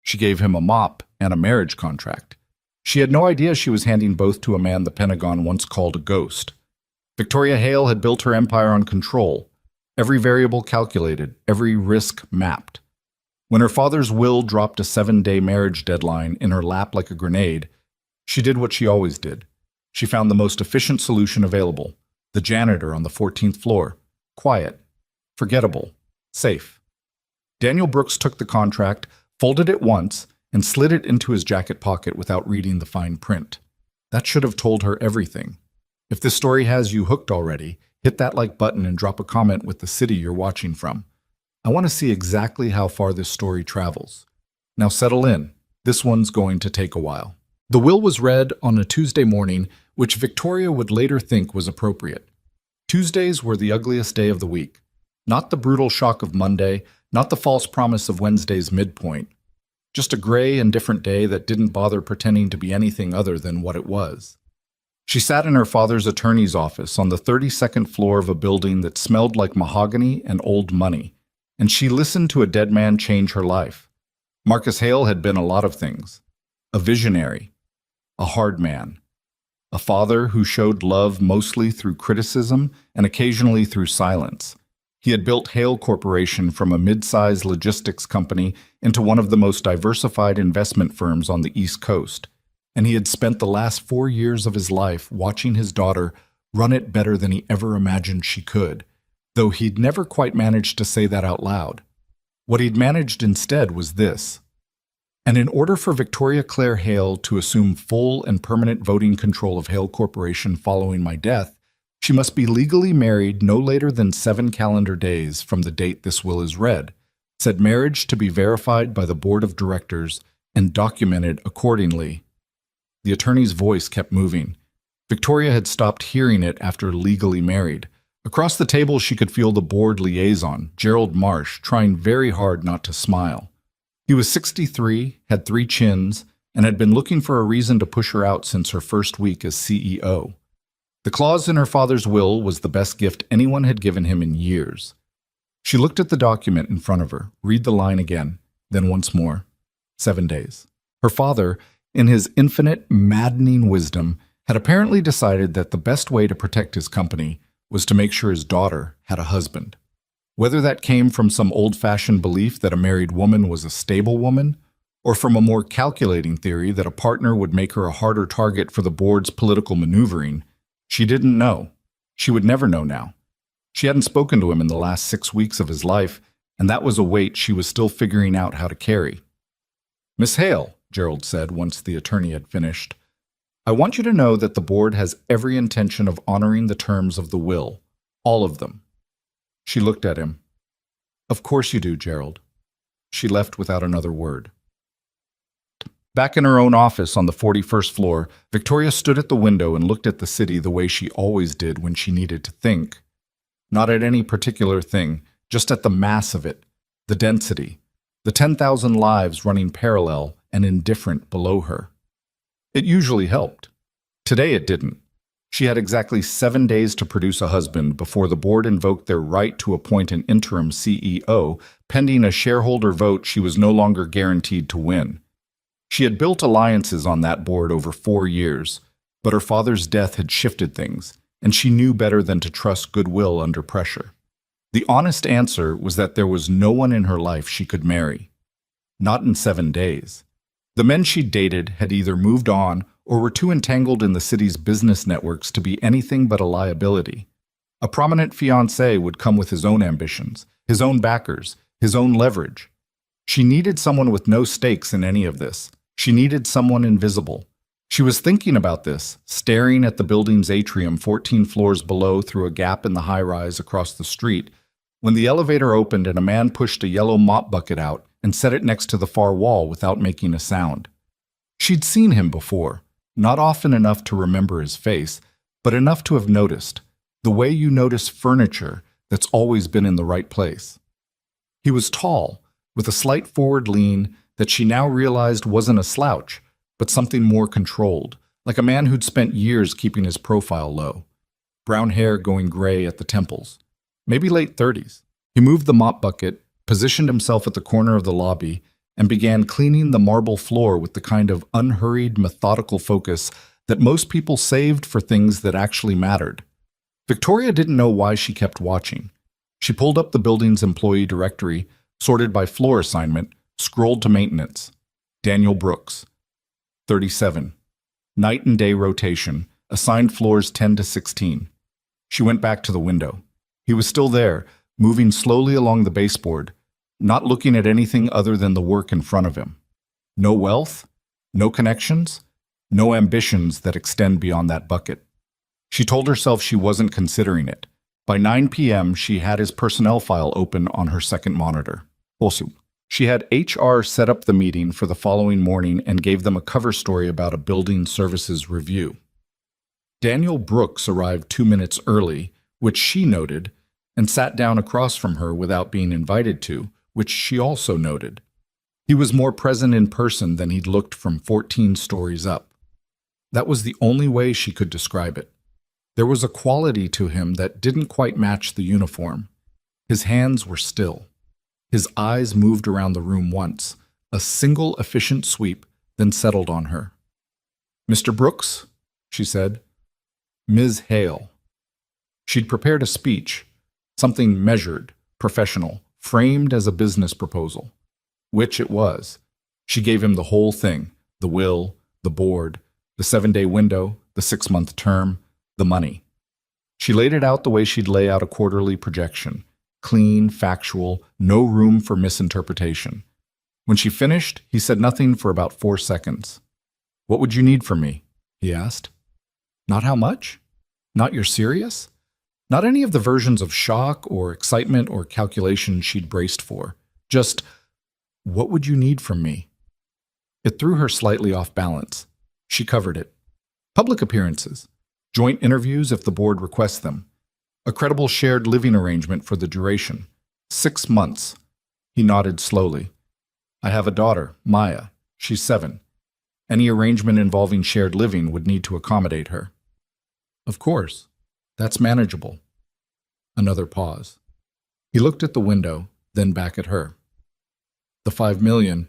She gave him a mop and a marriage contract. She had no idea she was handing both to a man the Pentagon once called a ghost. Victoria Hale had built her empire on control, every variable calculated, every risk mapped. When her father's will dropped a 7-day marriage deadline in her lap like a grenade, she did what she always did. She found the most efficient solution available, the janitor on the 14th floor. Quiet, forgettable, safe. Daniel Brooks took the contract, folded it once, and slid it into his jacket pocket without reading the fine print. That should have told her everything. If this story has you hooked already, hit that like button and drop a comment with the city you're watching from. I want to see exactly how far this story travels. Now settle in. This one's going to take a while. The will was read on a Tuesday morning, which Victoria would later think was appropriate. Tuesdays were the ugliest day of the week. Not the brutal shock of Monday, not the false promise of Wednesday's midpoint. Just a gray, indifferent day that didn't bother pretending to be anything other than what it was. She sat in her father's attorney's office on the 32nd floor of a building that smelled like mahogany and old money, and she listened to a dead man change her life. Marcus Hale had been a lot of things. A visionary, a hard man, a father who showed love mostly through criticism and occasionally through silence. He had built Hale Corporation from a mid-sized logistics company into one of the most diversified investment firms on the East Coast, and he had spent the last 4 years of his life watching his daughter run it better than he ever imagined she could, though he'd never quite managed to say that out loud. What he'd managed instead was this. And in order for Victoria Claire Hale to assume full and permanent voting control of Hale Corporation following my death, she must be legally married no later than 7 calendar days from the date this will is read, said marriage to be verified by the board of directors and documented accordingly. The attorney's voice kept moving. Victoria had stopped hearing it after legally married. Across the table she could feel the board liaison, Gerald Marsh, trying very hard not to smile. He was 63, had 3 chins, and had been looking for a reason to push her out since her first week as CEO. The clause in her father's will was the best gift anyone had given him in years. She looked at the document in front of her, read the line again, then once more. 7 days. Her father, in his infinite, maddening wisdom, had apparently decided that the best way to protect his company was to make sure his daughter had a husband. Whether that came from some old-fashioned belief that a married woman was a stable woman, or from a more calculating theory that a partner would make her a harder target for the board's political maneuvering, she didn't know. She would never know now. She hadn't spoken to him in the last 6 weeks of his life, and that was a weight she was still figuring out how to carry. "Miss Hale," Gerald said once the attorney had finished, "I want you to know that the board has every intention of honoring the terms of the will. All of them." She looked at him. "Of course you do, Gerald." She left without another word. Back in her own office on the 41st floor, Victoria stood at the window and looked at the city the way she always did when she needed to think. Not at any particular thing, just at the mass of it, the density, the 10,000 lives running parallel and indifferent below her. It usually helped. Today it didn't. She had exactly 7 days to produce a husband before the board invoked their right to appoint an interim CEO, pending a shareholder vote she was no longer guaranteed to win. She had built alliances on that board over 4 years, but her father's death had shifted things, and she knew better than to trust goodwill under pressure. The honest answer was that there was no one in her life she could marry. Not in 7 days. The men she dated had either moved on or were too entangled in the city's business networks to be anything but a liability. A prominent fiancé would come with his own ambitions, his own backers, his own leverage. She needed someone with no stakes in any of this. She needed someone invisible. She was thinking about this, staring at the building's atrium 14 floors below through a gap in the high-rise across the street, when the elevator opened and a man pushed a yellow mop bucket out and set it next to the far wall without making a sound. She'd seen him before, not often enough to remember his face, but enough to have noticed, the way you notice furniture that's always been in the right place. He was tall, with a slight forward lean that she now realized wasn't a slouch, but something more controlled, like a man who'd spent years keeping his profile low. Brown hair going gray at the temples. Maybe late 30s. He moved the mop bucket, positioned himself at the corner of the lobby, and began cleaning the marble floor with the kind of unhurried, methodical focus that most people saved for things that actually mattered. Victoria didn't know why she kept watching. She pulled up the building's employee directory, sorted by floor assignment, scrolled to maintenance. Daniel Brooks, 37. Night and day rotation, assigned floors 10 to 16. She went back to the window. He was still there, moving slowly along the baseboard, not looking at anything other than the work in front of him. No wealth, no connections, no ambitions that extend beyond that bucket. She told herself she wasn't considering it. By 9 p.m., she had his personnel file open on her second monitor. Also, she had HR set up the meeting for the following morning and gave them a cover story about a building services review. Daniel Brooks arrived 2 minutes early, which she noted, and sat down across from her without being invited to, which she also noted. He was more present in person than he'd looked from 14 stories up. That was the only way she could describe it. There was a quality to him that didn't quite match the uniform. His hands were still. His eyes moved around the room once, a single efficient sweep, then settled on her. "Mr. Brooks," she said. "Ms. Hale." She'd prepared a speech, something measured, professional, framed as a business proposal. Which it was. She gave him the whole thing, the will, the board, the 7-day window, the 6-month term, the money. She laid it out the way she'd lay out a quarterly projection. Clean, factual, no room for misinterpretation. When she finished, he said nothing for about 4 seconds. "What would you need from me?" he asked. Not how much? Not you're serious? Not any of the versions of shock or excitement or calculation she'd braced for. Just, what would you need from me? It threw her slightly off balance. She covered it. Public appearances. Joint interviews if the board requests them. A credible shared living arrangement for the duration. 6 months. He nodded slowly. I have a daughter, Maya. She's 7. Any arrangement involving shared living would need to accommodate her. Of course. That's manageable. Another pause. He looked at the window, then back at her. The 5 million.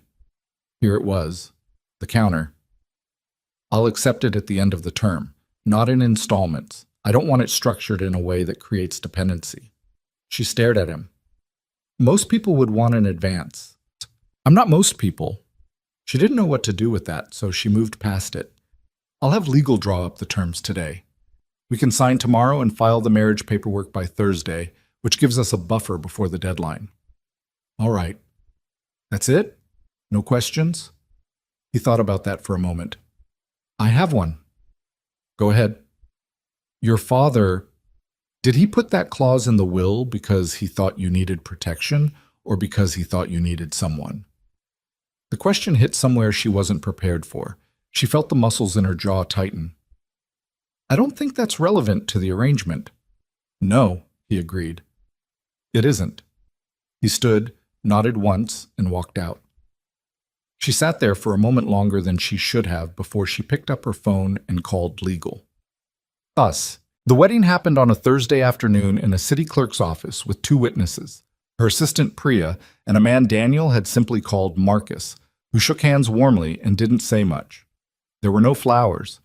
Here it was. The counter. I'll accept it at the end of the term, not in installments. I don't want it structured in a way that creates dependency. She stared at him. Most people would want an advance. I'm not most people. She didn't know what to do with that, so she moved past it. I'll have legal draw up the terms today. We can sign tomorrow and file the marriage paperwork by Thursday, which gives us a buffer before the deadline. All right. That's it? No questions? He thought about that for a moment. I have one. Go ahead. Your father, did he put that clause in the will because he thought you needed protection or because he thought you needed someone? The question hit somewhere she wasn't prepared for. She felt the muscles in her jaw tighten. I don't think that's relevant to the arrangement. No, he agreed. It isn't. He stood, nodded once, and walked out. She sat there for a moment longer than she should have before she picked up her phone and called legal. Thus, the wedding happened on a Thursday afternoon in a city clerk's office with 2 witnesses, her assistant Priya and a man Daniel had simply called Marcus, who shook hands warmly and didn't say much. There were no flowers.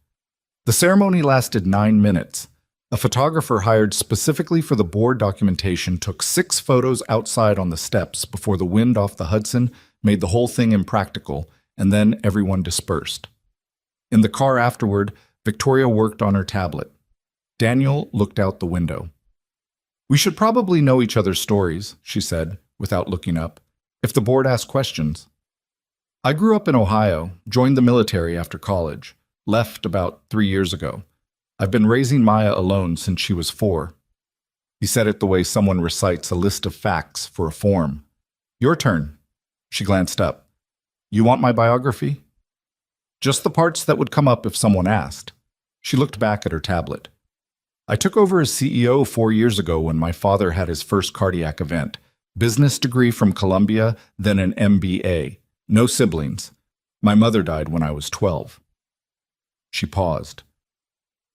The ceremony lasted 9 minutes. A photographer hired specifically for the board documentation took 6 photos outside on the steps before the wind off the Hudson made the whole thing impractical, and then everyone dispersed. In the car afterward, Victoria worked on her tablet. Daniel looked out the window. We should probably know each other's stories, she said, without looking up, if the board asks questions. I grew up in Ohio, joined the military after college, left about 3 years ago. I've been raising Maya alone since she was 4. He said it the way someone recites a list of facts for a form. Your turn. She glanced up. You want my biography? Just the parts that would come up if someone asked. She looked back at her tablet. I took over as CEO 4 years ago when my father had his first cardiac event. Business degree from Columbia, then an MBA. No siblings. My mother died when I was 12. She paused.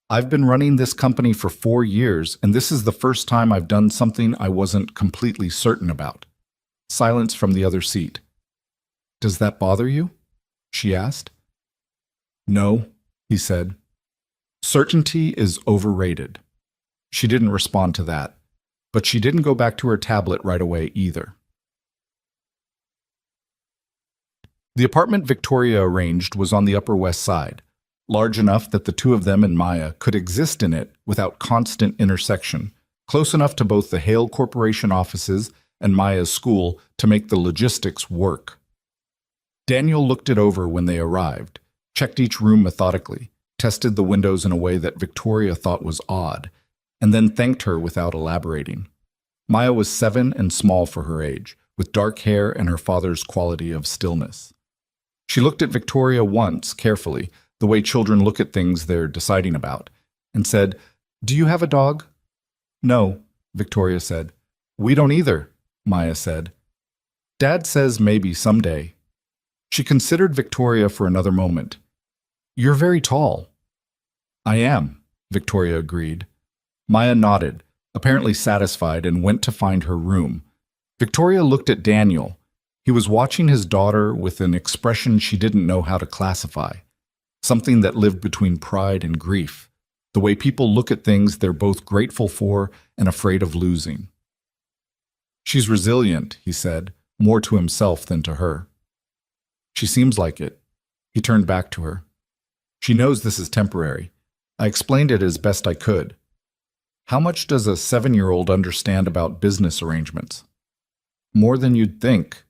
I've been running this company for 4 years, and this is the first time I've done something I wasn't completely certain about. Silence from the other seat. Does that bother you? She asked. No, he said. Certainty is overrated. She didn't respond to that, but she didn't go back to her tablet right away either. The apartment Victoria arranged was on the Upper West Side, large enough that the two of them and Maya could exist in it without constant intersection, close enough to both the Hale Corporation offices and Maya's school to make the logistics work. Daniel looked it over when they arrived, checked each room methodically, tested the windows in a way that Victoria thought was odd, and then thanked her without elaborating. Maya was 7 and small for her age, with dark hair and her father's quality of stillness. She looked at Victoria once, carefully, the way children look at things they're deciding about, and said, "Do you have a dog?" "No," Victoria said. "We don't either," Maya said. "Dad says maybe someday." She considered Victoria for another moment. "You're very tall." "I am," Victoria agreed. Maya nodded, apparently satisfied, and went to find her room. Victoria looked at Daniel. He was watching his daughter with an expression she didn't know how to classify, something that lived between pride and grief, the way people look at things they're both grateful for and afraid of losing. "She's resilient," he said, more to himself than to her. "She seems like it." He turned back to her. "She knows this is temporary. I explained it as best I could. How much does a 7-year-old understand about business arrangements?" "More than you'd think."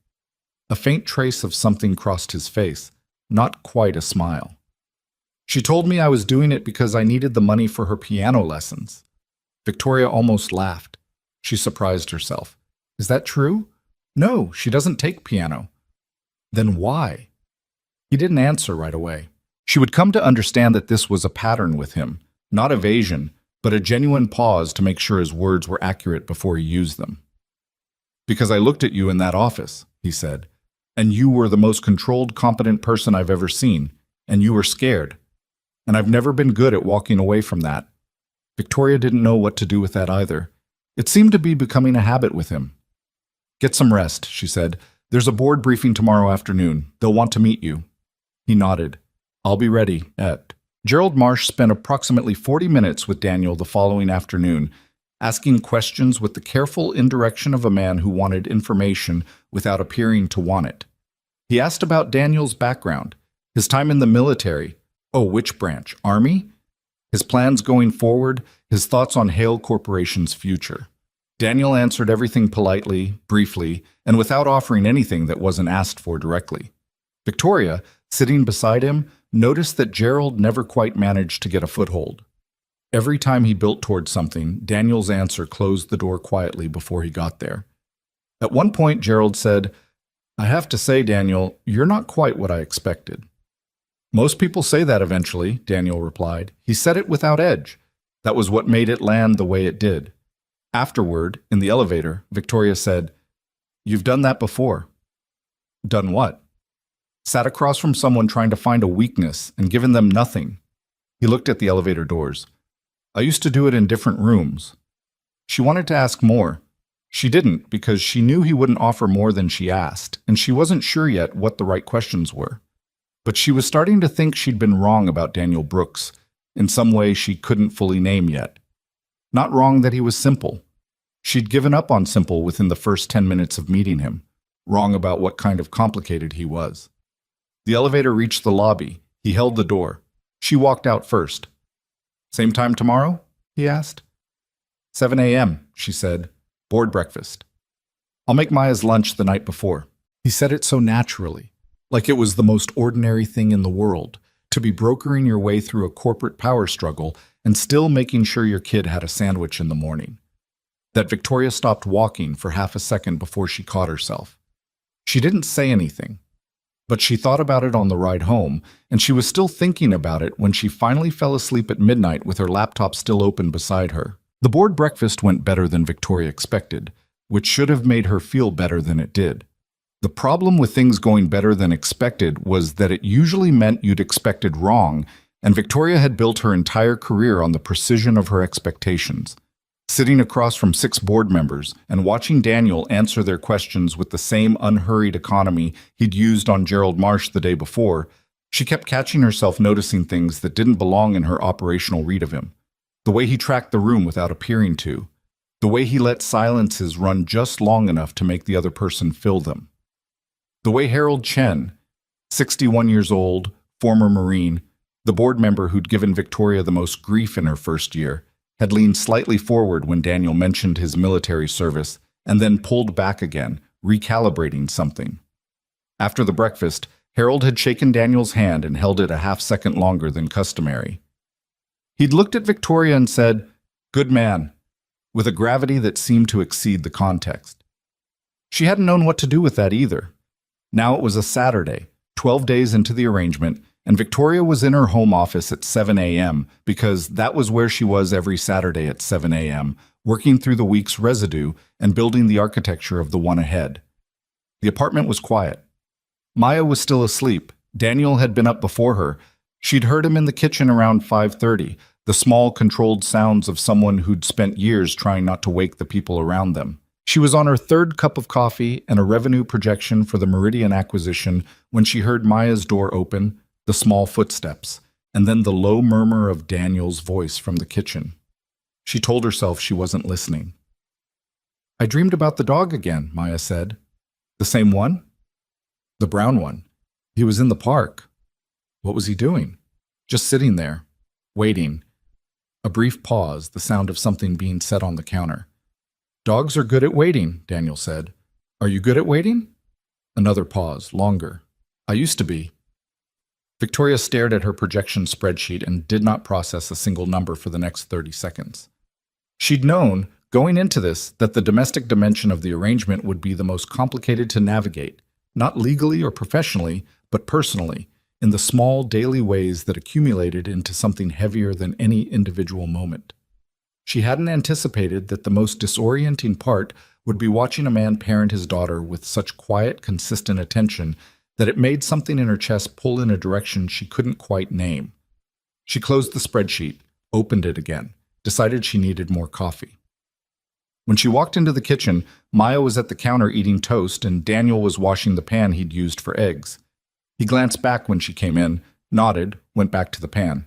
A faint trace of something crossed his face, not quite a smile. "She told me I was doing it because I needed the money for her piano lessons." Victoria almost laughed. She surprised herself. "Is that true?" "No, she doesn't take piano." "Then why?" He didn't answer right away. She would come to understand that this was a pattern with him, not evasion, but a genuine pause to make sure his words were accurate before he used them. "Because I looked at you in that office," he said, "and you were the most controlled, competent person I've ever seen, and you were scared. And I've never been good at walking away from that." Victoria didn't know what to do with that either. It seemed to be becoming a habit with him. "Get some rest," she said. "There's a board briefing tomorrow afternoon. They'll want to meet you." He nodded. "I'll be ready at..." Gerald Marsh spent approximately 40 minutes with Daniel the following afternoon, asking questions with the careful indirection of a man who wanted information without appearing to want it. He asked about Daniel's background, his time in the military. Oh, which branch? Army? His plans going forward, his thoughts on Hale Corporation's future. Daniel answered everything politely, briefly, and without offering anything that wasn't asked for directly. Victoria, sitting beside him, noticed that Gerald never quite managed to get a foothold. Every time he built towards something, Daniel's answer closed the door quietly before he got there. At one point, Gerald said, "I have to say, Daniel, you're not quite what I expected." "Most people say that eventually," Daniel replied. He said it without edge. That was what made it land the way it did. Afterward, in the elevator, Victoria said, "You've done that before." "Done what?" "Sat across from someone trying to find a weakness and given them nothing." He looked at the elevator doors. "I used to do it in different rooms." She wanted to ask more. She didn't because she knew he wouldn't offer more than she asked, and she wasn't sure yet what the right questions were. But she was starting to think she'd been wrong about Daniel Brooks, in some way she couldn't fully name yet. Not wrong that he was simple. She'd given up on simple within the first 10 minutes of meeting him. Wrong about what kind of complicated he was. The elevator reached the lobby. He held the door. She walked out first. "Same time tomorrow?" he asked. 7 a.m., she said. "Board breakfast." "I'll make Maya's lunch the night before." He said it so naturally, like it was the most ordinary thing in the world, to be brokering your way through a corporate power struggle and still making sure your kid had a sandwich in the morning. That Victoria stopped walking for half a second before she caught herself. She didn't say anything, but she thought about it on the ride home, and she was still thinking about it when she finally fell asleep at midnight with her laptop still open beside her. The board breakfast went better than Victoria expected, which should have made her feel better than it did. The problem with things going better than expected was that it usually meant you'd expected wrong, and Victoria had built her entire career on the precision of her expectations. Sitting across from 6 board members and watching Daniel answer their questions with the same unhurried economy he'd used on Gerald Marsh the day before, she kept catching herself noticing things that didn't belong in her operational read of him. The way he tracked the room without appearing to. The way he let silences run just long enough to make the other person fill them. The way Harold Chen, 61 years old, former Marine, the board member who'd given Victoria the most grief in her first year, had leaned slightly forward when Daniel mentioned his military service and then pulled back again, recalibrating something. After the breakfast, Harold had shaken Daniel's hand and held it a half-second longer than customary. He'd looked at Victoria and said, "Good man," with a gravity that seemed to exceed the context. She hadn't known what to do with that either. Now it was a Saturday, 12 days into the arrangement, and Victoria was in her home office at 7 a.m. because that was where she was every Saturday at 7 a.m., working through the week's residue and building the architecture of the one ahead. The apartment was quiet. Maya was still asleep. Daniel had been up before her. She'd heard him in the kitchen around 5:30, the small, controlled sounds of someone who'd spent years trying not to wake the people around them. She was on her 3rd cup of coffee and a revenue projection for the Meridian acquisition when she heard Maya's door open, the small footsteps, and then the low murmur of Daniel's voice from the kitchen. She told herself she wasn't listening. "I dreamed about the dog again," Maya said. "The same one?" "The brown one. He was in the park." "What was he doing?" "Just sitting there, waiting." A brief pause, the sound of something being set on the counter. "Dogs are good at waiting," Daniel said. "Are you good at waiting?" Another pause, longer. "I used to be." Victoria stared at her projection spreadsheet and did not process a single number for the next 30 seconds. She'd known, going into this, that the domestic dimension of the arrangement would be the most complicated to navigate, not legally or professionally, but personally, in the small daily ways that accumulated into something heavier than any individual moment. She hadn't anticipated that the most disorienting part would be watching a man parent his daughter with such quiet, consistent attention that it made something in her chest pull in a direction she couldn't quite name. She closed the spreadsheet, opened it again, decided she needed more coffee. When she walked into the kitchen, Maya was at the counter eating toast and Daniel was washing the pan he'd used for eggs. He glanced back when she came in, nodded, went back to the pan.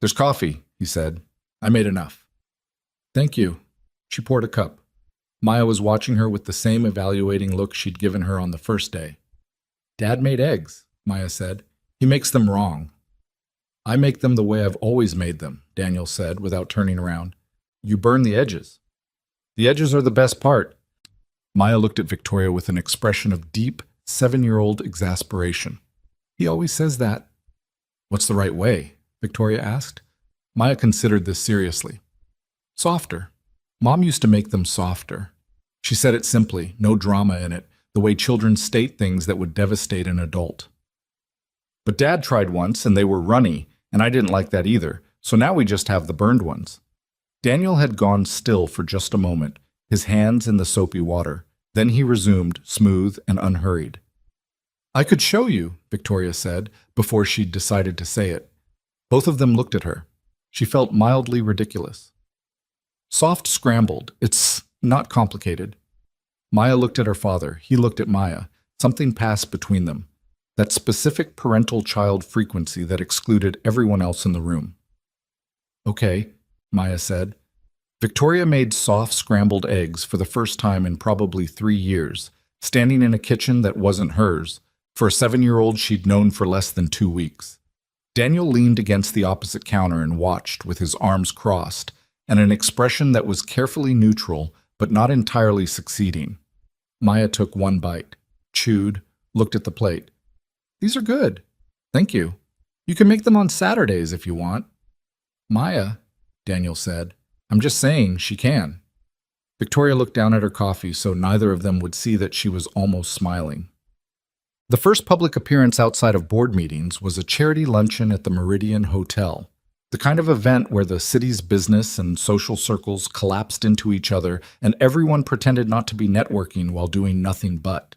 "There's coffee," he said. "I made enough." "Thank you." She poured a cup. Maya was watching her with the same evaluating look she'd given her on the first day. "Dad made eggs," Maya said. "He makes them wrong." "I make them the way I've always made them," Daniel said without turning around. "You burn the edges." "The edges are the best part." Maya looked at Victoria with an expression of deep, 7-year-old exasperation. "He always says that." "What's the right way?" Victoria asked. Maya considered this seriously. "Softer. Mom used to make them softer." She said it simply, no drama in it, the way children state things that would devastate an adult. "But Dad tried once, and they were runny, and I didn't like that either, so now we just have the burned ones." Daniel had gone still for just a moment, his hands in the soapy water. Then he resumed, smooth and unhurried. "I could show you," Victoria said, before she'd decided to say it. Both of them looked at her. She felt mildly ridiculous. "Soft scrambled. It's not complicated." Maya looked at her father. He looked at Maya. Something passed between them. That specific parental-child frequency that excluded everyone else in the room. "Okay," Maya said. Victoria made soft scrambled eggs for the first time in probably 3 years, standing in a kitchen that wasn't hers, for a 7-year-old she'd known for less than 2 weeks. Daniel leaned against the opposite counter and watched with his arms crossed, and an expression that was carefully neutral but not entirely succeeding. Maya took one bite, chewed, looked at the plate. "These are good. Thank you. You can make them on Saturdays if you want." "Maya," Daniel said. "I'm just saying she can." Victoria looked down at her coffee so neither of them would see that she was almost smiling. The first public appearance outside of board meetings was a charity luncheon at the Meridian Hotel, the kind of event where the city's business and social circles collapsed into each other and everyone pretended not to be networking while doing nothing but.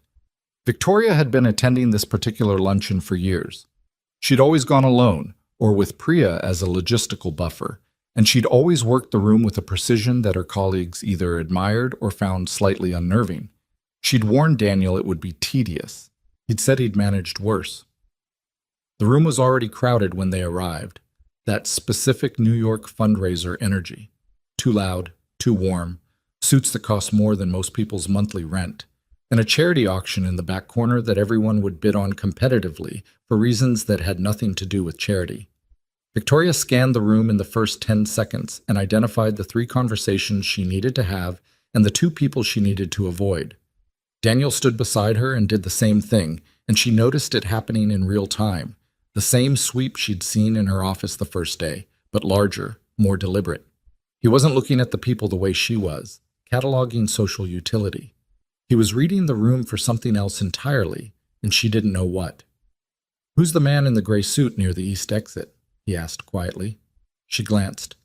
Victoria had been attending this particular luncheon for years. She'd always gone alone, or with Priya as a logistical buffer, and she'd always worked the room with a precision that her colleagues either admired or found slightly unnerving. She'd warned Daniel it would be tedious. He'd said he'd managed worse. The room was already crowded when they arrived. That specific New York fundraiser energy. Too loud, too warm, suits that cost more than most people's monthly rent, and a charity auction in the back corner that everyone would bid on competitively for reasons that had nothing to do with charity. Victoria scanned the room in the first 10 seconds and identified the 3 conversations she needed to have and the 2 people she needed to avoid. Daniel stood beside her and did the same thing, and she noticed it happening in real time. The same sweep she'd seen in her office the first day, but larger, more deliberate. He wasn't looking at the people the way she was, cataloging social utility. He was reading the room for something else entirely, and she didn't know what. "Who's the man in the gray suit near the east exit?" he asked quietly. She glanced.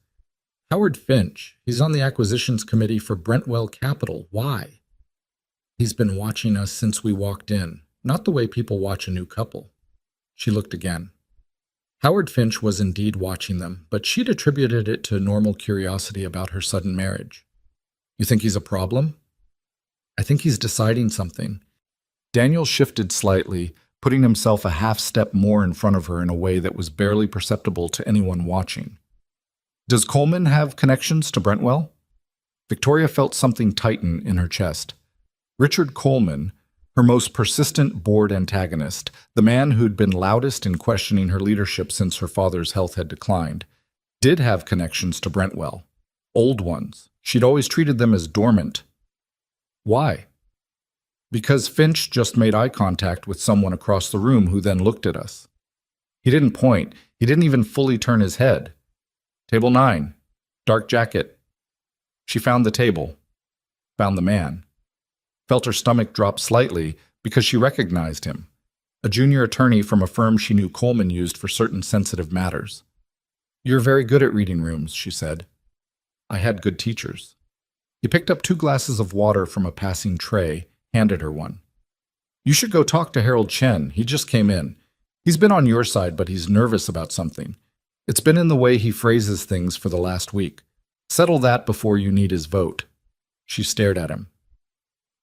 "Howard Finch. He's on the acquisitions committee for Brentwell Capital. Why?" "He's been watching us since we walked in, not the way people watch a new couple." She looked again. Howard Finch was indeed watching them, but she'd attributed it to normal curiosity about her sudden marriage. "You think he's a problem?" "I think he's deciding something." Daniel shifted slightly, putting himself a half step more in front of her in a way that was barely perceptible to anyone watching. "Does Coleman have connections to Brentwell?" Victoria felt something tighten in her chest. Richard Coleman, her most persistent board antagonist, the man who'd been loudest in questioning her leadership since her father's health had declined, did have connections to Brentwell. Old ones. She'd always treated them as dormant. "Why?" "Because Finch just made eye contact with someone across the room who then looked at us. He didn't point. He didn't even fully turn his head. Table 9. Dark jacket." She found the table. Found the man. Felt her stomach drop slightly because she recognized him. A junior attorney from a firm she knew Coleman used for certain sensitive matters. "You're very good at reading rooms," she said. "I had good teachers." He picked up 2 glasses of water from a passing tray, handed her one. "You should go talk to Harold Chen. He just came in. He's been on your side, but he's nervous about something. It's been in the way he phrases things for the last week. Settle that before you need his vote." She stared at him.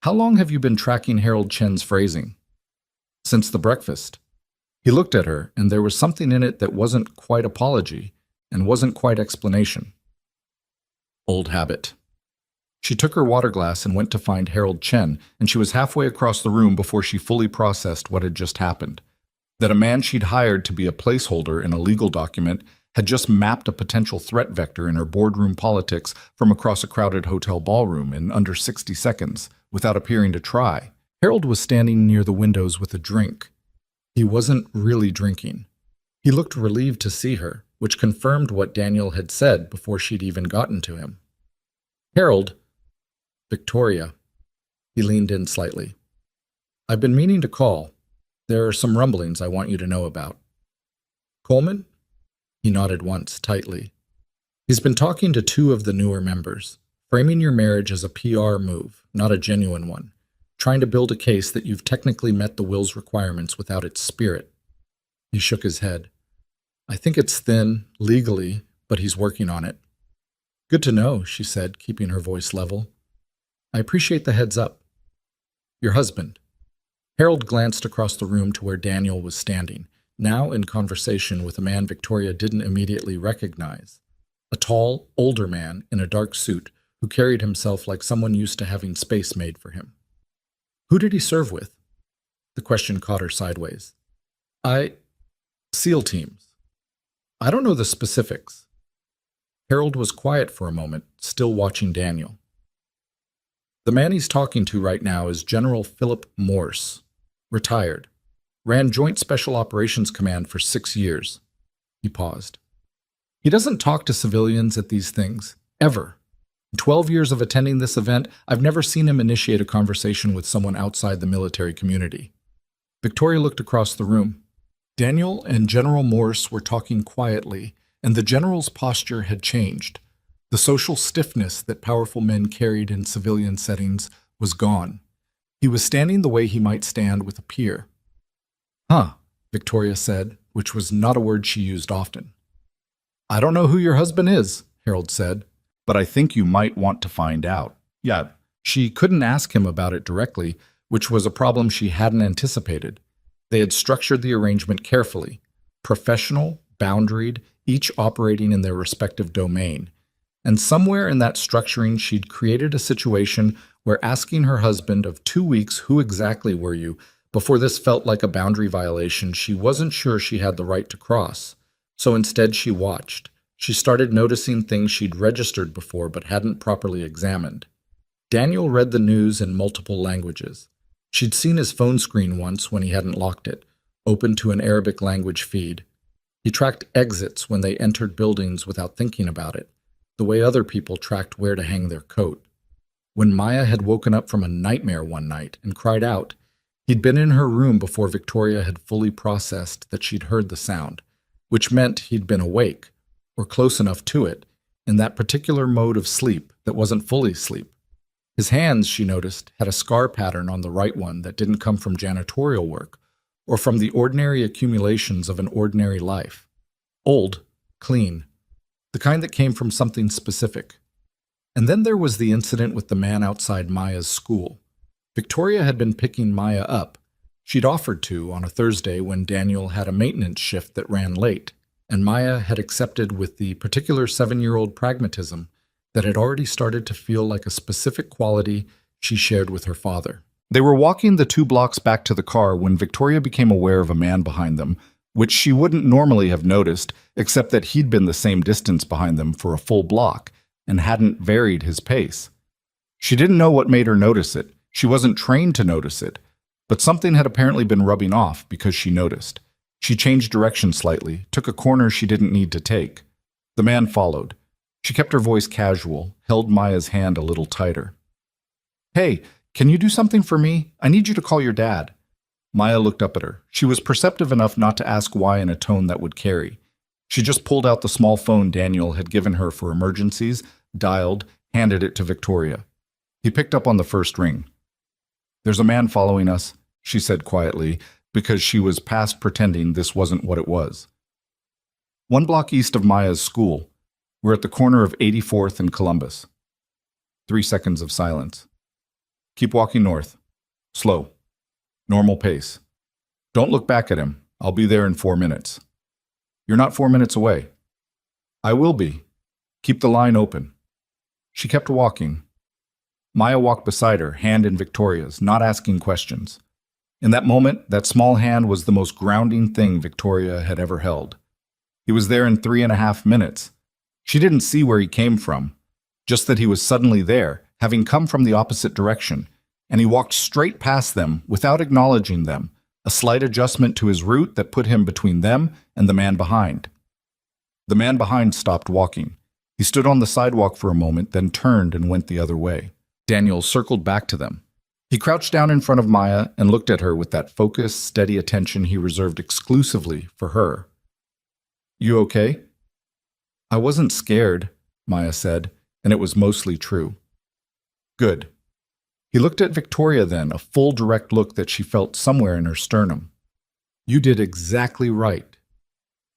"How long have you been tracking Harold Chen's phrasing?" "Since the breakfast." He looked at her, and there was something in it that wasn't quite apology and wasn't quite explanation. Old habit. She took her water glass and went to find Harold Chen, and she was halfway across the room before she fully processed what had just happened. That a man she'd hired to be a placeholder in a legal document had just mapped a potential threat vector in her boardroom politics from across a crowded hotel ballroom in under 60 seconds, without appearing to try. Harold was standing near the windows with a drink. He wasn't really drinking. He looked relieved to see her, which confirmed what Daniel had said before she'd even gotten to him. "Harold." "Victoria." He leaned in slightly. "I've been meaning to call. There are some rumblings I want you to know about." "Coleman?" He nodded once, tightly. "He's been talking to 2 of the newer members, framing your marriage as a PR move, not a genuine one, trying to build a case that you've technically met the will's requirements without its spirit." He shook his head. "I think it's thin, legally, but he's working on it." "Good to know," she said, keeping her voice level. "I appreciate the heads up." "Your husband." Harold glanced across the room to where Daniel was standing, now in conversation with a man Victoria didn't immediately recognize. A tall, older man in a dark suit who carried himself like someone used to having space made for him. "Who did he serve with?" The question caught her sideways. SEAL teams." "I don't know the specifics." Harold was quiet for a moment, still watching Daniel. "The man he's talking to right now is General Philip Morse, retired. Ran Joint Special Operations Command for 6 years. He paused. "He doesn't talk to civilians at these things, ever. In 12 years of attending this event, I've never seen him initiate a conversation with someone outside the military community." Victoria looked across the room. Daniel and General Morse were talking quietly, and the general's posture had changed. The social stiffness that powerful men carried in civilian settings was gone. He was standing the way he might stand with a peer. "Huh," Victoria said, which was not a word she used often. "I don't know who your husband is," Harold said, "but I think you might want to find out." Yeah, she couldn't ask him about it directly, which was a problem she hadn't anticipated. They had structured the arrangement carefully, professional, boundaried, each operating in their respective domain. And somewhere in that structuring, she'd created a situation where asking her husband of 2 weeks, "Who exactly were you?" before this felt like a boundary violation she wasn't sure she had the right to cross. So instead, she watched. She started noticing things she'd registered before but hadn't properly examined. Daniel read the news in multiple languages. She'd seen his phone screen once when he hadn't locked it, open to an Arabic language feed. He tracked exits when they entered buildings without thinking about it, the way other people tracked where to hang their coat. When Maya had woken up from a nightmare one night and cried out, he'd been in her room before Victoria had fully processed that she'd heard the sound, which meant he'd been awake, or close enough to it, in that particular mode of sleep that wasn't fully sleep. His hands, she noticed, had a scar pattern on the right one that didn't come from janitorial work or from the ordinary accumulations of an ordinary life. Old, clean, the kind that came from something specific. And then there was the incident with the man outside Maya's school. Victoria had been picking Maya up. She'd offered to on a Thursday when Daniel had a maintenance shift that ran late, and Maya had accepted with the particular 7-year-old pragmatism that had already started to feel like a specific quality she shared with her father. They were walking the 2 blocks back to the car when Victoria became aware of a man behind them, which she wouldn't normally have noticed, except that he'd been the same distance behind them for a full block and hadn't varied his pace. She didn't know what made her notice it. She wasn't trained to notice it, but something had apparently been rubbing off because she noticed. She changed direction slightly, took a corner she didn't need to take. The man followed. She kept her voice casual, held Maya's hand a little tighter. "Hey, can you do something for me? I need you to call your dad." Maya looked up at her. She was perceptive enough not to ask why in a tone that would carry. She just pulled out the small phone Daniel had given her for emergencies, dialed, handed it to Victoria. He picked up on the first ring. "There's a man following us," she said quietly, because she was past pretending this wasn't what it was. 1 block east of Maya's school. We're at the corner of 84th and Columbus. 3 seconds of silence. "Keep walking north. Slow. Normal pace. Don't look back at him. I'll be there in 4 minutes. You're not 4 minutes away." "I will be. Keep the line open." She kept walking. Maya walked beside her, hand in Victoria's, not asking questions. In that moment, that small hand was the most grounding thing Victoria had ever held. He was there in 3.5 minutes. She didn't see where he came from, just that he was suddenly there, having come from the opposite direction, and he walked straight past them without acknowledging them, a slight adjustment to his route that put him between them and the man behind. The man behind stopped walking. He stood on the sidewalk for a moment, then turned and went the other way. Daniel circled back to them. He crouched down in front of Maya and looked at her with that focused, steady attention he reserved exclusively for her. "You okay?" "I wasn't scared," Maya said, and it was mostly true. "Good." He looked at Victoria then, a full direct look that she felt somewhere in her sternum. "You did exactly right."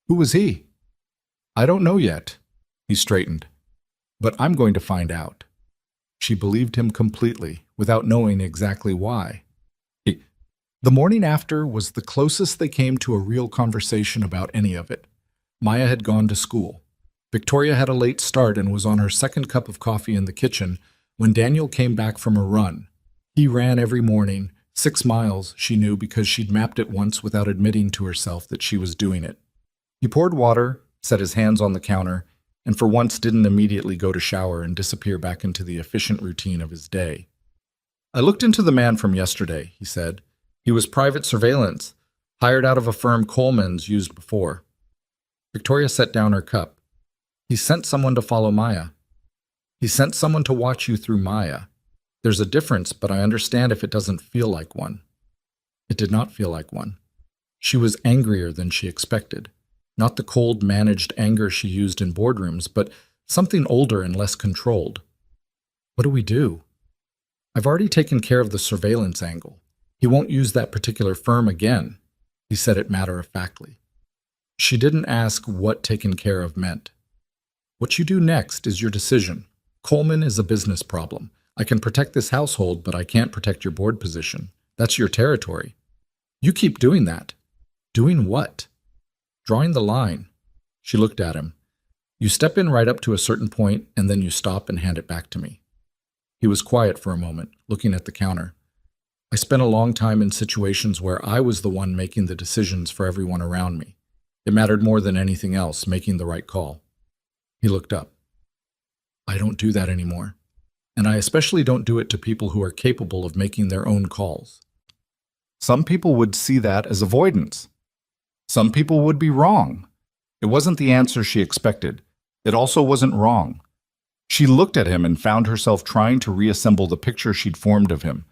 "Who was he?" "I don't know yet." He straightened. "But I'm going to find out." She believed him completely, without knowing exactly why. The morning after was the closest they came to a real conversation about any of it. Maya had gone to school. Victoria had a late start and was on her second cup of coffee in the kitchen when Daniel came back from a run. He ran every morning, 6 miles, she knew because she'd mapped it once without admitting to herself that she was doing it. He poured water, set his hands on the counter, and for once didn't immediately go to shower and disappear back into the efficient routine of his day. "I looked into the man from yesterday," he said. "He was private surveillance, hired out of a firm Coleman's used before." Victoria set down her cup. "He sent someone to follow Maya." "He sent someone to watch you through Maya. There's a difference, but I understand if it doesn't feel like one." It did not feel like one. She was angrier than she expected. Not the cold, managed anger she used in boardrooms, but something older and less controlled. "What do we do?" "I've already taken care of the surveillance angle. He won't use that particular firm again," he said it matter-of-factly. She didn't ask what taken care of meant. What you do next is your decision. Coleman is a business problem. I can protect this household, but I can't protect your board position. That's your territory. You keep doing that. Doing what? Drawing the line. She looked at him. You step in right up to a certain point, and then you stop and hand it back to me. He was quiet for a moment, looking at the counter. I spent a long time in situations where I was the one making the decisions for everyone around me. It mattered more than anything else, making the right call. He looked up. I don't do that anymore. And I especially don't do it to people who are capable of making their own calls. Some people would see that as avoidance. Some people would be wrong. It wasn't the answer she expected. It also wasn't wrong. She looked at him and found herself trying to reassemble the picture she'd formed of him,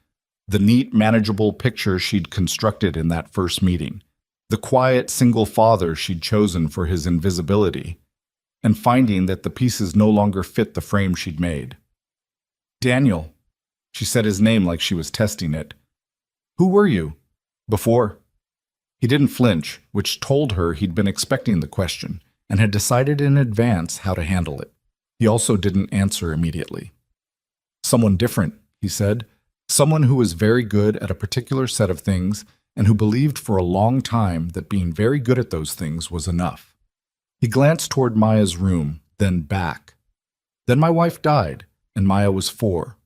the neat, manageable picture she'd constructed in that first meeting, the quiet, single father she'd chosen for his invisibility, and finding that the pieces no longer fit the frame she'd made. Daniel. She said his name like she was testing it. Who were you? Before. He didn't flinch, which told her he'd been expecting the question and had decided in advance how to handle it. He also didn't answer immediately. Someone different, he said. Someone who was very good at a particular set of things and who believed for a long time that being very good at those things was enough. He glanced toward Maya's room, then back. Then my wife died, and Maya was 4,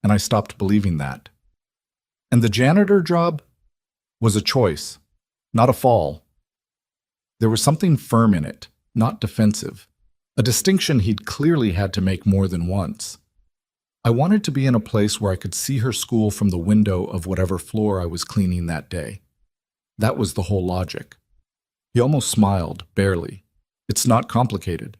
and I stopped believing that. And the janitor job was a choice, not a fall. There was something firm in it, not defensive, a distinction he'd clearly had to make more than once. I wanted to be in a place where I could see her school from the window of whatever floor I was cleaning that day. That was the whole logic. He almost smiled, barely. It's not complicated.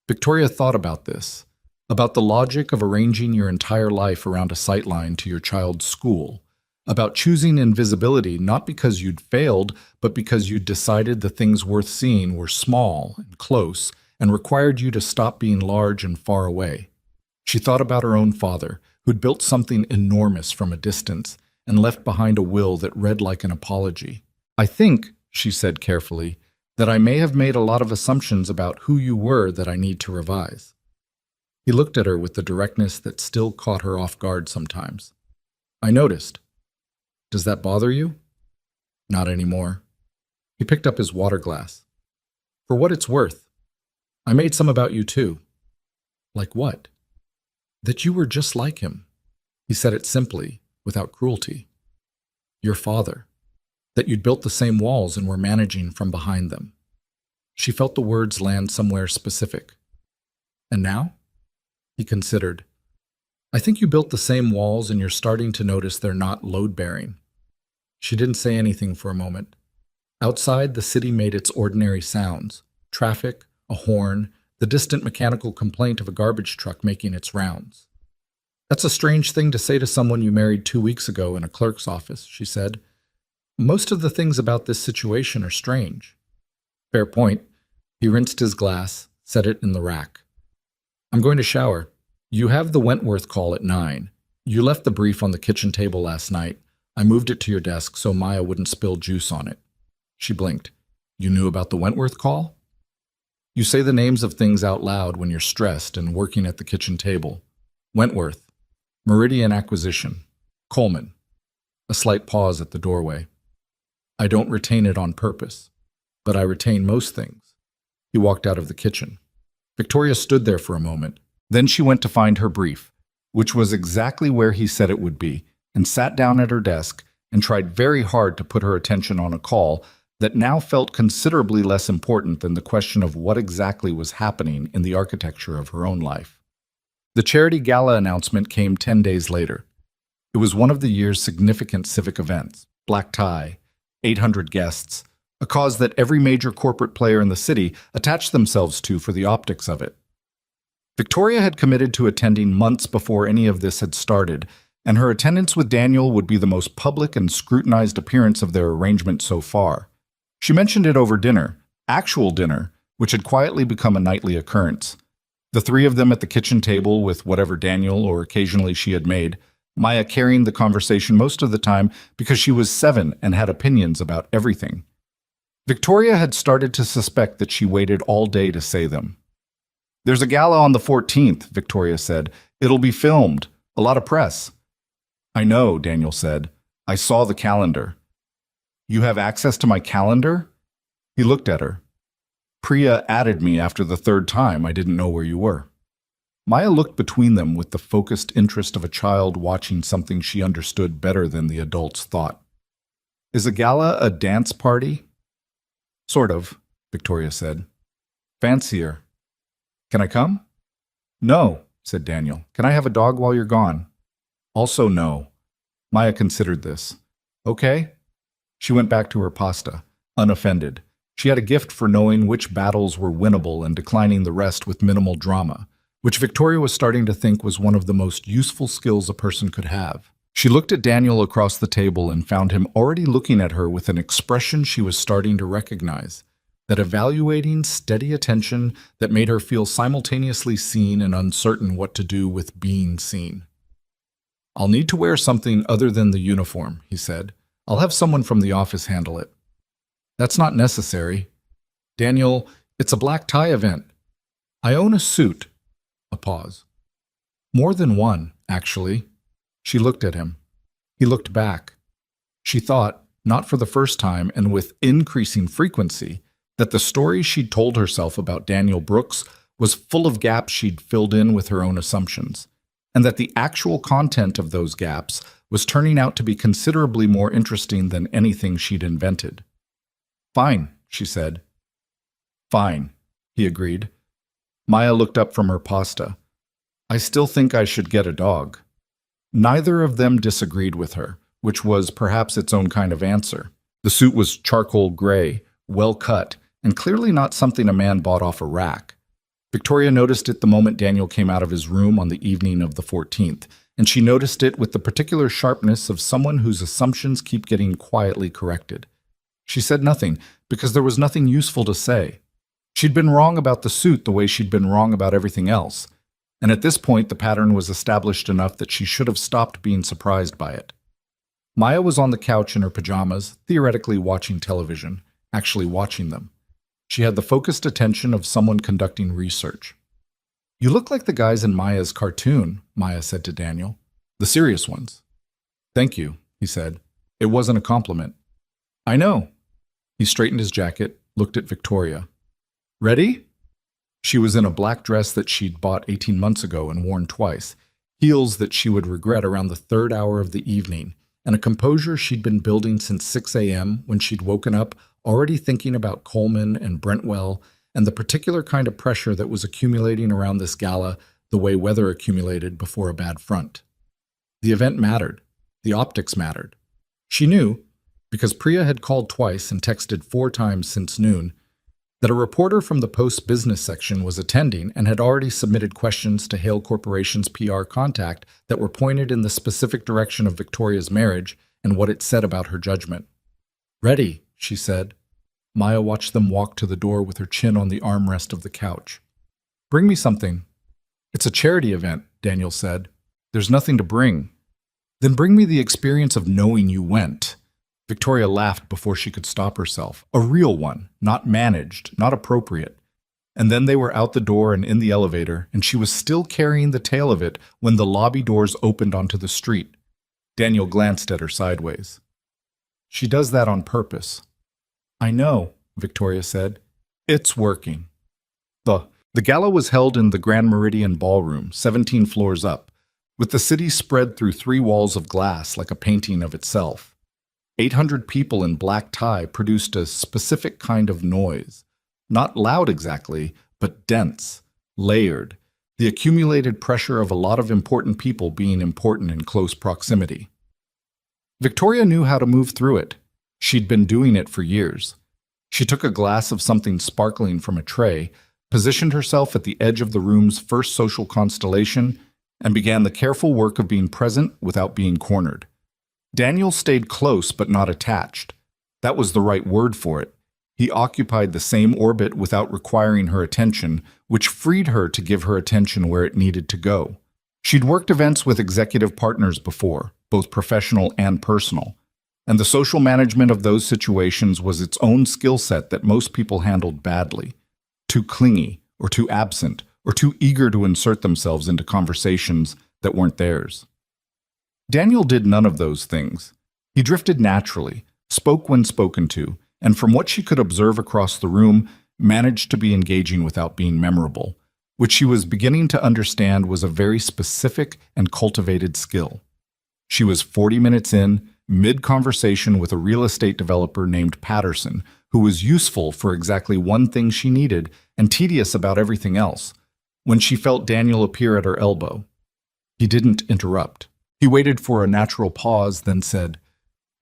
Victoria thought about this, about the logic of arranging your entire life around a sightline to your child's school, about choosing invisibility not because you'd failed, but because you'd decided the things worth seeing were small and close and required you to stop being large and far away. She thought about her own father, who'd built something enormous from a distance and left behind a will that read like an apology. I think, she said carefully, that I may have made a lot of assumptions about who you were that I need to revise. He looked at her with the directness that still caught her off guard sometimes. I noticed. Does that bother you? Not anymore. He picked up his water glass. For what it's worth, I made some about you too. Like what? That you were just like him. He said it simply, without cruelty. Your father. That you'd built the same walls and were managing from behind them. She felt the words land somewhere specific. And now? He considered. I think you built the same walls and you're starting to notice they're not load-bearing. She didn't say anything for a moment. Outside, the city made its ordinary sounds. Traffic, a horn, the distant mechanical complaint of a garbage truck making its rounds. That's a strange thing to say to someone you married 2 weeks ago in a clerk's office, she said. Most of the things about this situation are strange. Fair point. He rinsed his glass, set it in the rack. I'm going to shower. You have the Wentworth call at 9. You left the brief on the kitchen table last night. I moved it to your desk so Maya wouldn't spill juice on it. She blinked. You knew about the Wentworth call? You say the names of things out loud when you're stressed and working at the kitchen table. Wentworth. Meridian Acquisition. Coleman. A slight pause at the doorway. I don't retain it on purpose, but I retain most things. He walked out of the kitchen. Victoria stood there for a moment. Then she went to find her brief, which was exactly where he said it would be, and sat down at her desk and tried very hard to put her attention on a call that now felt considerably less important than the question of what exactly was happening in the architecture of her own life. The charity gala announcement came 10 days later. It was one of the year's significant civic events, black tie, 800 guests, a cause that every major corporate player in the city attached themselves to for the optics of it. Victoria had committed to attending months before any of this had started, and her attendance with Daniel would be the most public and scrutinized appearance of their arrangement so far. She mentioned it over dinner, actual dinner, which had quietly become a nightly occurrence. The 3 of them at the kitchen table with whatever Daniel or occasionally she had made, Maya carrying the conversation most of the time because she was 7 and had opinions about everything. Victoria had started to suspect that she waited all day to say them. There's a gala on the 14th, Victoria said. It'll be filmed. A lot of press. I know, Daniel said. I saw the calendar. You have access to my calendar? He looked at her. Priya added me after the third time I didn't know where you were. Maya looked between them with the focused interest of a child watching something she understood better than the adults thought. Is a gala a dance party? Sort of, Victoria said. Fancier. Can I come? No, said Daniel. Can I have a dog while you're gone? Also no. Maya considered this. Okay. She went back to her pasta, unoffended. She had a gift for knowing which battles were winnable and declining the rest with minimal drama, which Victoria was starting to think was one of the most useful skills a person could have. She looked at Daniel across the table and found him already looking at her with an expression she was starting to recognize, that evaluating, steady attention that made her feel simultaneously seen and uncertain what to do with being seen. I'll need to wear something other than the uniform, he said. I'll have someone from the office handle it. That's not necessary. Daniel, it's a black tie event. I own a suit. A pause. More than one, actually. She looked at him. He looked back. She thought, not for the first time and with increasing frequency, that the story she'd told herself about Daniel Brooks was full of gaps she'd filled in with her own assumptions, and that the actual content of those gaps was turning out to be considerably more interesting than anything she'd invented. Fine, she said. Fine, he agreed. Maya looked up from her pasta. I still think I should get a dog. Neither of them disagreed with her, which was perhaps its own kind of answer. The suit was charcoal gray, well cut, and clearly not something a man bought off a rack. Victoria noticed it the moment Daniel came out of his room on the evening of the 14th, and she noticed it with the particular sharpness of someone whose assumptions keep getting quietly corrected. She said nothing, because there was nothing useful to say. She'd been wrong about the suit the way she'd been wrong about everything else, and at this point the pattern was established enough that she should have stopped being surprised by it. Maya was on the couch in her pajamas, theoretically watching television, actually watching them. She had the focused attention of someone conducting research. You look like the guys in Maya's cartoon, Maya said to Daniel. The serious ones. Thank you, he said. It wasn't a compliment. I know. He straightened his jacket, looked at Victoria. Ready? She was in a black dress that she'd bought 18 months ago and worn twice, heels that she would regret around the third hour of the evening, and a composure she'd been building since 6 a.m. when she'd woken up already thinking about Coleman and Brentwell and the particular kind of pressure that was accumulating around this gala the way weather accumulated before a bad front. The event mattered. The optics mattered. She knew, because Priya had called twice and texted 4 times since noon, that a reporter from the Post's business section was attending and had already submitted questions to Hale Corporation's PR contact that were pointed in the specific direction of Victoria's marriage and what it said about her judgment. Ready, she said. Maya watched them walk to the door with her chin on the armrest of the couch. Bring me something. It's a charity event, Daniel said. There's nothing to bring. Then bring me the experience of knowing you went. Victoria laughed before she could stop herself. A real one, not managed, not appropriate. And then they were out the door and in the elevator, and she was still carrying the tail of it when the lobby doors opened onto the street. Daniel glanced at her sideways. She does that on purpose. I know, Victoria said. It's working. The gala was held in the Grand Meridian Ballroom, 17 floors up, with the city spread through 3 walls of glass like a painting of itself. 800 people in black tie produced a specific kind of noise. Not loud exactly, but dense, layered, the accumulated pressure of a lot of important people being important in close proximity. Victoria knew how to move through it. She'd been doing it for years. She took a glass of something sparkling from a tray, positioned herself at the edge of the room's first social constellation, and began the careful work of being present without being cornered. Daniel stayed close but not attached. That was the right word for it. He occupied the same orbit without requiring her attention, which freed her to give her attention where it needed to go. She'd worked events with executive partners before, both professional and personal, and the social management of those situations was its own skill set that most people handled badly. Too clingy, or too absent, or too eager to insert themselves into conversations that weren't theirs. Daniel did none of those things. He drifted naturally, spoke when spoken to, and from what she could observe across the room, managed to be engaging without being memorable, which she was beginning to understand was a very specific and cultivated skill. She was 40 minutes in, mid-conversation with a real estate developer named Patterson, who was useful for exactly one thing she needed and tedious about everything else, when she felt Daniel appear at her elbow. He didn't interrupt. He waited for a natural pause, then said,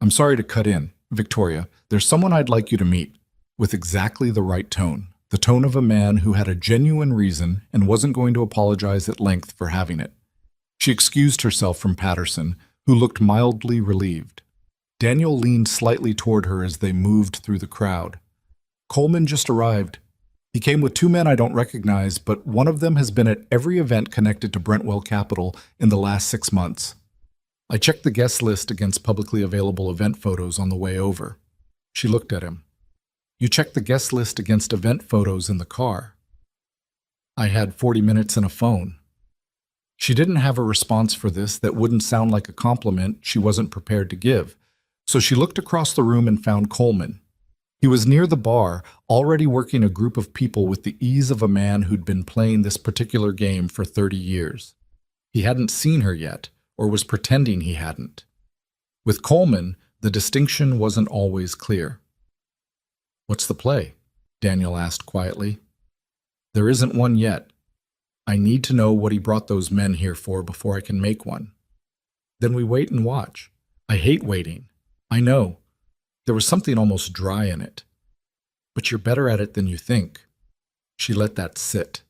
"I'm sorry to cut in, Victoria. There's someone I'd like you to meet," with exactly the right tone, the tone of a man who had a genuine reason and wasn't going to apologize at length for having it. She excused herself from Patterson, who looked mildly relieved. Daniel leaned slightly toward her as they moved through the crowd. "Coleman just arrived. He came with two men I don't recognize, but one of them has been at every event connected to Brentwell Capital in the last 6 months. I checked the guest list against publicly available event photos on the way over." She looked at him. "You checked the guest list against event photos in the car?" "I had 40 minutes and a phone." She didn't have a response for this that wouldn't sound like a compliment she wasn't prepared to give, so she looked across the room and found Coleman. He was near the bar, already working a group of people with the ease of a man who'd been playing this particular game for 30 years. He hadn't seen her yet, or was pretending he hadn't. With Coleman, the distinction wasn't always clear. "What's the play?" Daniel asked quietly. "There isn't one yet. I need to know what he brought those men here for before I can make one." "Then we wait and watch." "I hate waiting." "I know." There was something almost dry in it. "But you're better at it than you think." She let that sit.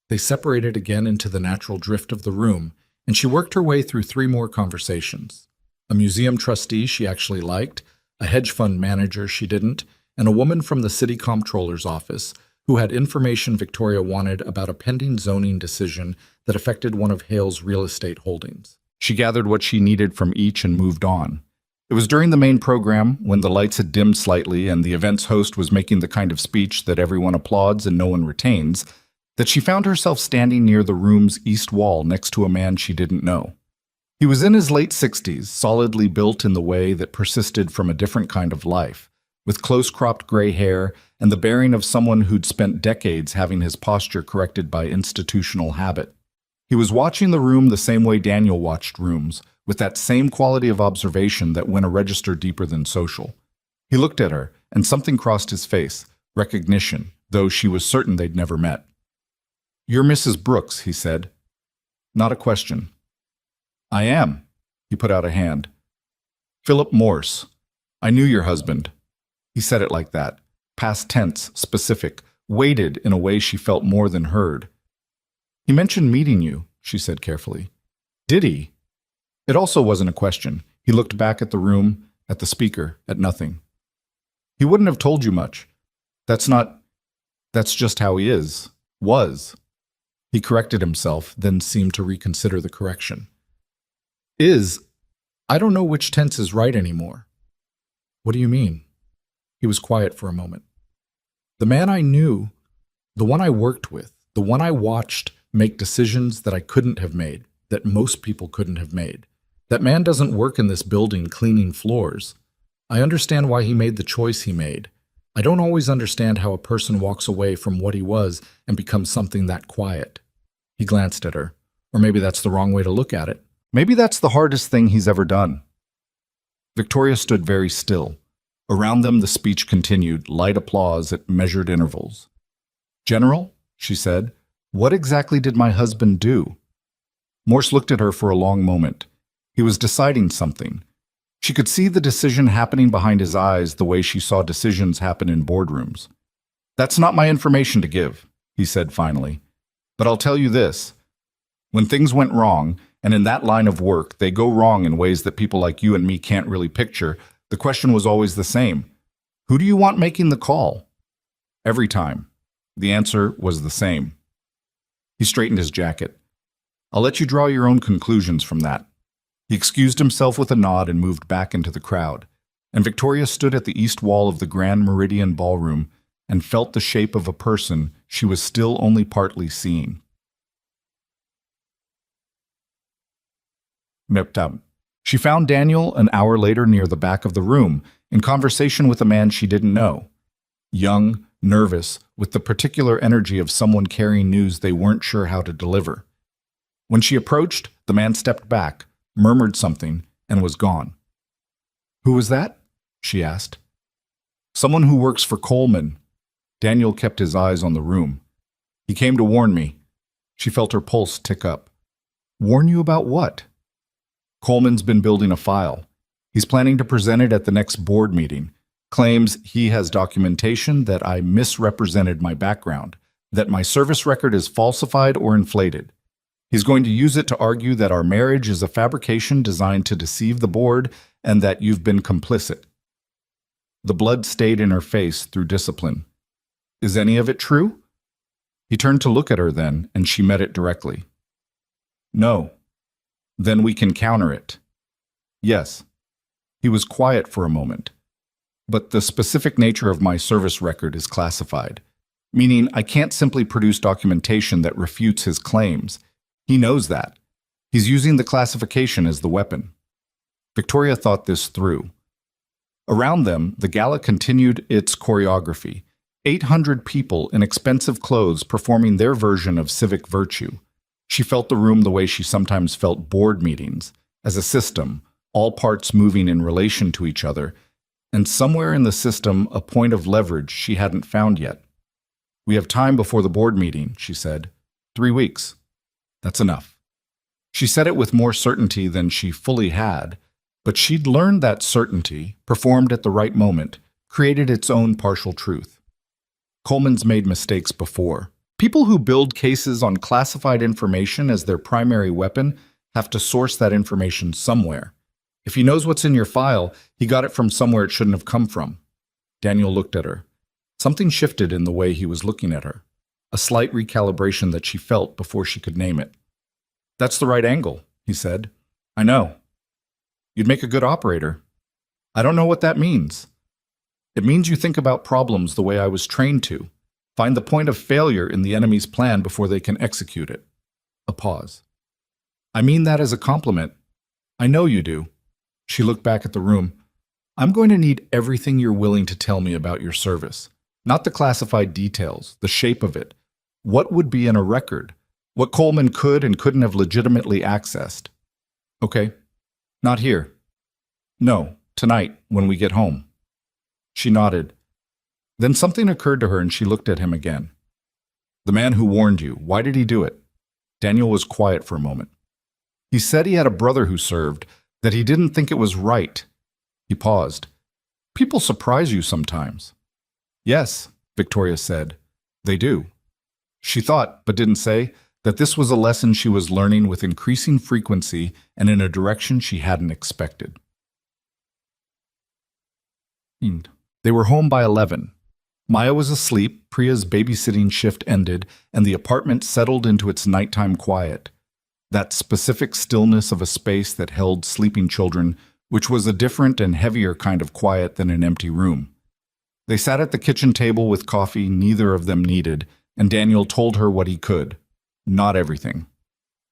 They separated again into the natural drift of the room, and she worked her way through 3 more conversations. A museum trustee she actually liked, a hedge fund manager she didn't, and a woman from the city comptroller's office who had information Victoria wanted about a pending zoning decision that affected one of Hale's real estate holdings. She gathered what she needed from each and moved on. It was during the main program, when the lights had dimmed slightly and the event's host was making the kind of speech that everyone applauds and no one retains, that she found herself standing near the room's east wall next to a man she didn't know. He was in his late 60s, solidly built in the way that persisted from a different kind of life, with close-cropped gray hair and the bearing of someone who'd spent decades having his posture corrected by institutional habit. He was watching the room the same way Daniel watched rooms, with that same quality of observation that went a register deeper than social. He looked at her, and something crossed his face, recognition, though she was certain they'd never met. "You're Mrs. Brooks," he said. Not a question. "I am." He put out a hand. "Philip Morse. I knew your husband." He said it like that, past tense, specific, weighted in a way she felt more than heard. "He mentioned meeting you," she said carefully. "Did he?" It also wasn't a question. He looked back at the room, at the speaker, at nothing. "He wouldn't have told you much. That's just how he is. Was." He corrected himself, then seemed to reconsider the correction. I don't know which tense is right anymore." "What do you mean?" He was quiet for a moment. "The man I knew, the one I worked with, the one I watched make decisions that I couldn't have made, that most people couldn't have made. That man doesn't work in this building cleaning floors. I understand why he made the choice he made. I don't always understand how a person walks away from what he was and becomes something that quiet." He glanced at her. Or maybe that's the wrong way to look at it. Maybe that's the hardest thing he's ever done. Victoria stood very still. Around them the speech continued, light applause at measured intervals. "General," she said, "what exactly did my husband do?" Morse looked at her for a long moment. He was deciding something. She could see the decision happening behind his eyes the way she saw decisions happen in boardrooms. "That's not my information to give," he said finally. "But I'll tell you this. When things went wrong, and in that line of work they go wrong in ways that people like you and me can't really picture, the question was always the same. Who do you want making the call? Every time. The answer was the same." He straightened his jacket. "I'll let you draw your own conclusions from that." He excused himself with a nod and moved back into the crowd, and Victoria stood at the east wall of the Grand Meridian Ballroom, and felt the shape of a person she was still only partly seeing. Nipped up. She found Daniel an hour later near the back of the room, in conversation with a man she didn't know. Young, nervous, with the particular energy of someone carrying news they weren't sure how to deliver. When she approached, the man stepped back, murmured something, and was gone. "Who was that?" she asked. "Someone who works for Coleman." Daniel kept his eyes on the room. "He came to warn me." She felt her pulse tick up. "Warn you about what?" "Coleman's been building a file. He's planning to present it at the next board meeting. Claims he has documentation that I misrepresented my background, that my service record is falsified or inflated. He's going to use it to argue that our marriage is a fabrication designed to deceive the board and that you've been complicit." The blood stayed in her face through discipline. "Is any of it true?" He turned to look at her then, and she met it directly. "No." "Then we can counter it." "Yes." He was quiet for a moment. "But the specific nature of my service record is classified, meaning I can't simply produce documentation that refutes his claims. He knows that. He's using the classification as the weapon." Victoria thought this through. Around them, the gala continued its choreography. 800 people in expensive clothes performing their version of civic virtue. She felt the room the way she sometimes felt board meetings, as a system, all parts moving in relation to each other, and somewhere in the system a point of leverage she hadn't found yet. "We have time before the board meeting," she said. 3 weeks. That's enough." She said it with more certainty than she fully had, but she'd learned that certainty, performed at the right moment, created its own partial truth. Coleman's made mistakes before. People who build cases on classified information as their primary weapon have to source that information somewhere. If he knows what's in your file, he got it from somewhere it shouldn't have come from. Daniel looked at her. Something shifted in the way he was looking at her. A slight recalibration that she felt before she could name it. "That's the right angle," he said. "I know. You'd make a good operator." "I don't know what that means." "It means you think about problems the way I was trained to. Find the point of failure in the enemy's plan before they can execute it." A pause. "I mean that as a compliment." "I know you do." She looked back at the room. "I'm going to need everything you're willing to tell me about your service. Not the classified details, the shape of it. What would be in a record? What Coleman could and couldn't have legitimately accessed." "Okay. Not here." "No, tonight, when we get home." She nodded. Then something occurred to her and she looked at him again. "The man who warned you, why did he do it?" Daniel was quiet for a moment. "He said he had a brother who served, that he didn't think it was right." He paused. "People surprise you sometimes." "Yes," Victoria said. "They do." She thought, but didn't say, that this was a lesson she was learning with increasing frequency and in a direction she hadn't expected. They were home by 11. Maya was asleep, Priya's babysitting shift ended, and the apartment settled into its nighttime quiet. That specific stillness of a space that held sleeping children, which was a different and heavier kind of quiet than an empty room. They sat at the kitchen table with coffee neither of them needed, and Daniel told her what he could. Not everything.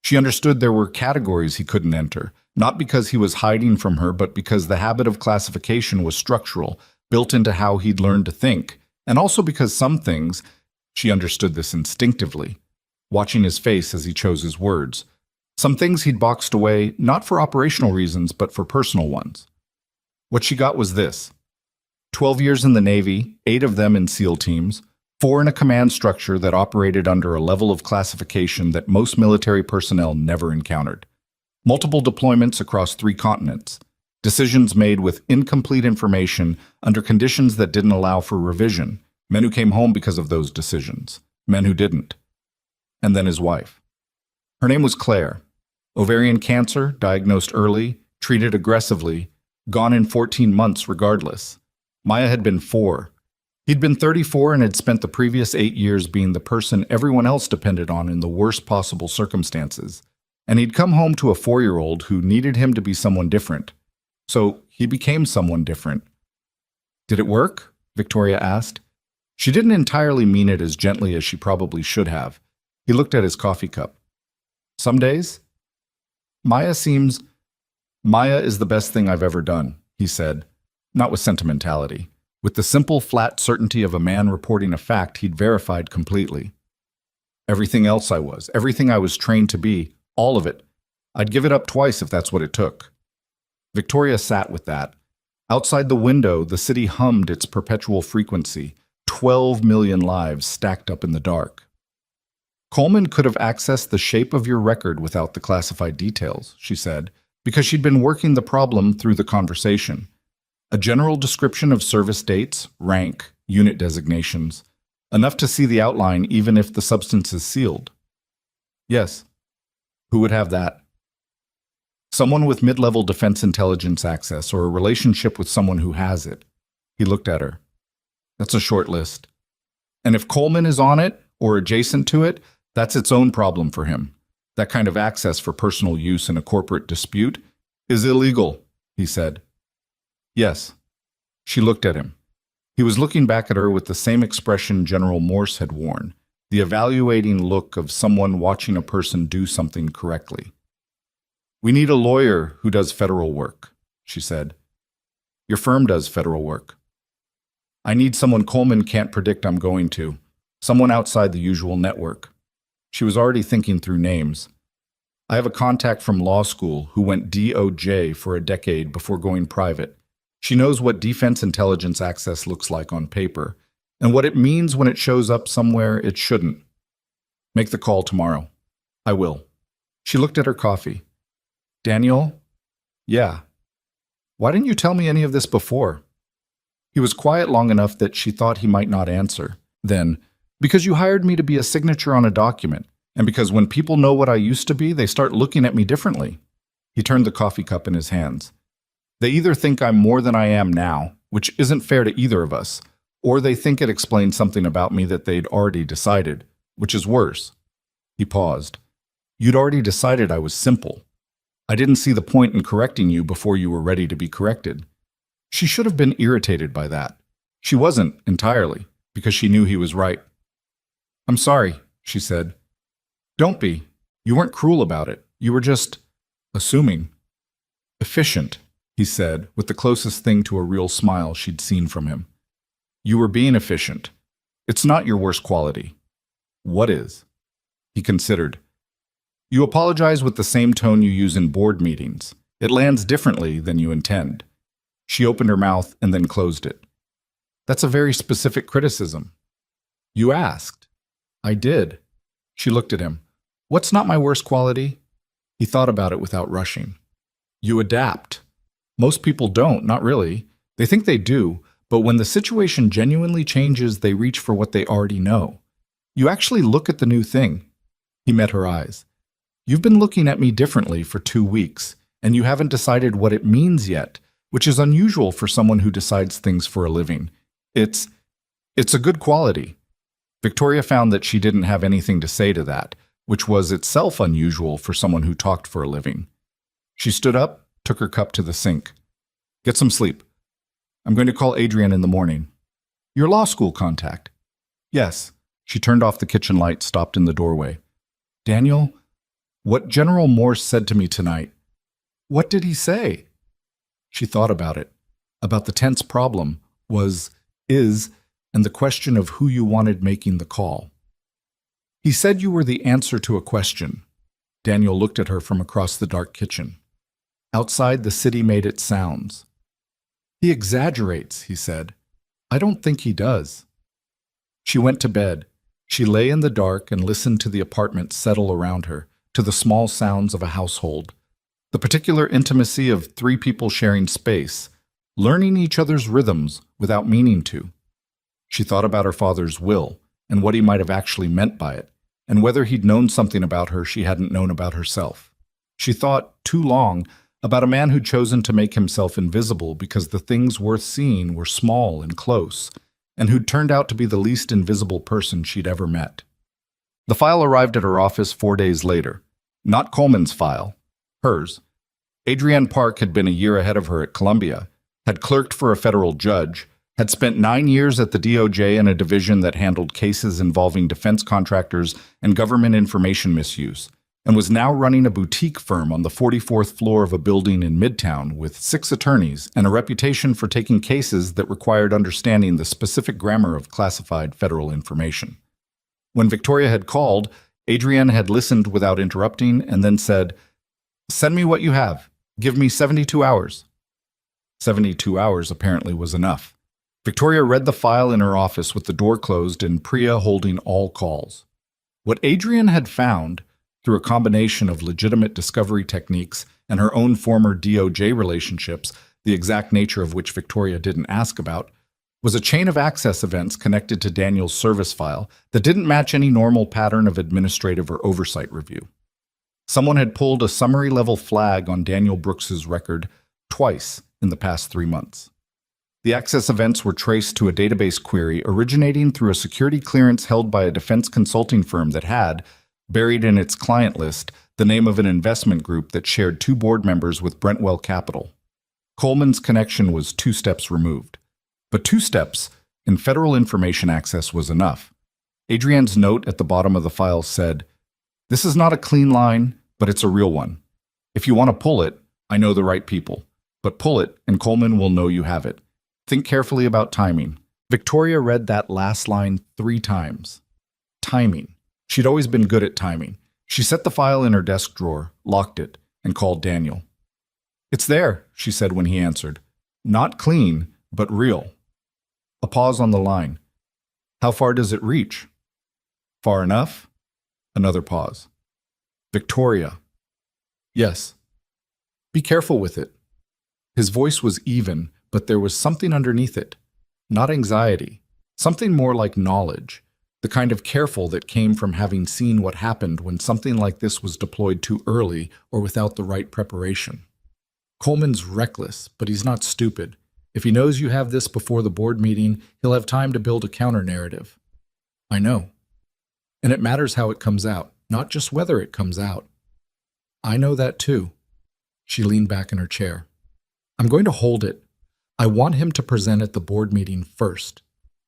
She understood there were categories he couldn't enter, not because he was hiding from her, but because the habit of classification was structural, built into how he'd learned to think, and also because some things, she understood this instinctively, watching his face as he chose his words, some things he'd boxed away, not for operational reasons, but for personal ones. What she got was this: 12 years in the Navy, 8 of them in SEAL teams, 4 in a command structure that operated under a level of classification that most military personnel never encountered. Multiple deployments across 3 continents. Decisions made with incomplete information under conditions that didn't allow for revision. Men who came home because of those decisions. Men who didn't. And then his wife. Her name was Claire. Ovarian cancer, diagnosed early, treated aggressively, gone in 14 months regardless. Maya had been 4. He'd been 34 and had spent the previous 8 years being the person everyone else depended on in the worst possible circumstances. And he'd come home to a 4-year-old who needed him to be someone different. So he became someone different. "Did it work?" Victoria asked. She didn't entirely mean it as gently as she probably should have. He looked at his coffee cup. Some days? Maya seems... Maya is the best thing I've ever done, he said, not with sentimentality, with the simple, flat certainty of a man reporting a fact he'd verified completely. Everything else I was, everything I was trained to be, all of it, I'd give it up twice if that's what it took. Victoria sat with that. Outside the window, the city hummed its perpetual frequency, 12 million lives stacked up in the dark. Coleman could have accessed the shape of your record without the classified details, she said, because she'd been working the problem through the conversation. A general description of service dates, rank, unit designations, enough to see the outline even if the substance is sealed. Yes. Who would have that? Someone with mid-level defense intelligence access or a relationship with someone who has it. He looked at her. That's a short list. And if Coleman is on it or adjacent to it, that's its own problem for him. That kind of access for personal use in a corporate dispute is illegal, he said. Yes. She looked at him. He was looking back at her with the same expression General Morse had worn, the evaluating look of someone watching a person do something correctly. We need a lawyer who does federal work, she said. Your firm does federal work. I need someone Coleman can't predict I'm going to, someone outside the usual network. She was already thinking through names. I have a contact from law school who went DOJ for a decade before going private. She knows what defense intelligence access looks like on paper, and what it means when it shows up somewhere it shouldn't. Make the call tomorrow. I will. She looked at her coffee. Daniel? Yeah. Why didn't you tell me any of this before? He was quiet long enough that she thought he might not answer. Then, because you hired me to be a signature on a document, and because when people know what I used to be, they start looking at me differently. He turned the coffee cup in his hands. They either think I'm more than I am now, which isn't fair to either of us, or they think it explains something about me that they'd already decided, which is worse. He paused. You'd already decided I was simple. I didn't see the point in correcting you before you were ready to be corrected. She should have been irritated by that. She wasn't, entirely, because she knew he was right. I'm sorry, she said. Don't be. You weren't cruel about it. You were just assuming. Efficient, he said, with the closest thing to a real smile she'd seen from him. You were being efficient. It's not your worst quality. What is? He considered. You apologize with the same tone you use in board meetings. It lands differently than you intend. She opened her mouth and then closed it. That's a very specific criticism. You asked. I did. She looked at him. What's not my worst quality? He thought about it without rushing. You adapt. Most people don't, not really. They think they do, but when the situation genuinely changes, they reach for what they already know. You actually look at the new thing. He met her eyes. You've been looking at me differently for 2 weeks, and you haven't decided what it means yet, which is unusual for someone who decides things for a living. It's a good quality. Victoria found that she didn't have anything to say to that, which was itself unusual for someone who talked for a living. She stood up, took her cup to the sink. Get some sleep. I'm going to call Adrian in the morning. Your law school contact? Yes. She turned off the kitchen light, stopped in the doorway. Daniel, what General Morse said to me tonight. What did he say? She thought about it, about the tense problem, is, and the question of who you wanted making the call. He said you were the answer to a question. Daniel looked at her from across the dark kitchen. Outside, the city made its sounds. He exaggerates, he said. I don't think he does. She went to bed. She lay in the dark and listened to the apartment settle around her, to the small sounds of a household, the particular intimacy of 3 people sharing space, learning each other's rhythms without meaning to. She thought about her father's will and what he might have actually meant by it, and whether he'd known something about her she hadn't known about herself. She thought, too long, about a man who'd chosen to make himself invisible because the things worth seeing were small and close, and who'd turned out to be the least invisible person she'd ever met. The file arrived at her office 4 days later. Not Coleman's file, hers. Adrienne Park had been a year ahead of her at Columbia, had clerked for a federal judge, had spent 9 years at the DOJ in a division that handled cases involving defense contractors and government information misuse, and was now running a boutique firm on the 44th floor of a building in Midtown with 6 attorneys and a reputation for taking cases that required understanding the specific grammar of classified federal information. When Victoria had called, Adrienne had listened without interrupting and then said, "Send me what you have. Give me 72 hours." 72 hours apparently was enough. Victoria read the file in her office with the door closed and Priya holding all calls. What Adrienne had found, through a combination of legitimate discovery techniques and her own former DOJ relationships, the exact nature of which Victoria didn't ask about, was a chain of access events connected to Daniel's service file that didn't match any normal pattern of administrative or oversight review. Someone had pulled a summary-level flag on Daniel Brooks's record twice in the past 3 months. The access events were traced to a database query originating through a security clearance held by a defense consulting firm that had, buried in its client list, the name of an investment group that shared 2 board members with Brentwell Capital. Coleman's connection was 2 steps removed. But 2 steps in federal information access was enough. Adrienne's note at the bottom of the file said, "This is not a clean line, but it's a real one. If you want to pull it, I know the right people. But pull it, and Coleman will know you have it. Think carefully about timing." Victoria read that last line 3 times. Timing. She'd always been good at timing. She set the file in her desk drawer, locked it, and called Daniel. "It's there," she said when he answered. "Not clean, but real." A pause on the line. "How far does it reach?" "Far enough?" Another pause. "Victoria." "Yes." "Be careful with it." His voice was even, but there was something underneath it. Not anxiety. Something more like knowledge. The kind of careful that came from having seen what happened when something like this was deployed too early or without the right preparation. "Coleman's reckless, but he's not stupid. If he knows you have this before the board meeting, he'll have time to build a counter-narrative." "I know. And it matters how it comes out, not just whether it comes out." "I know that too." She leaned back in her chair. "I'm going to hold it. I want him to present at the board meeting first.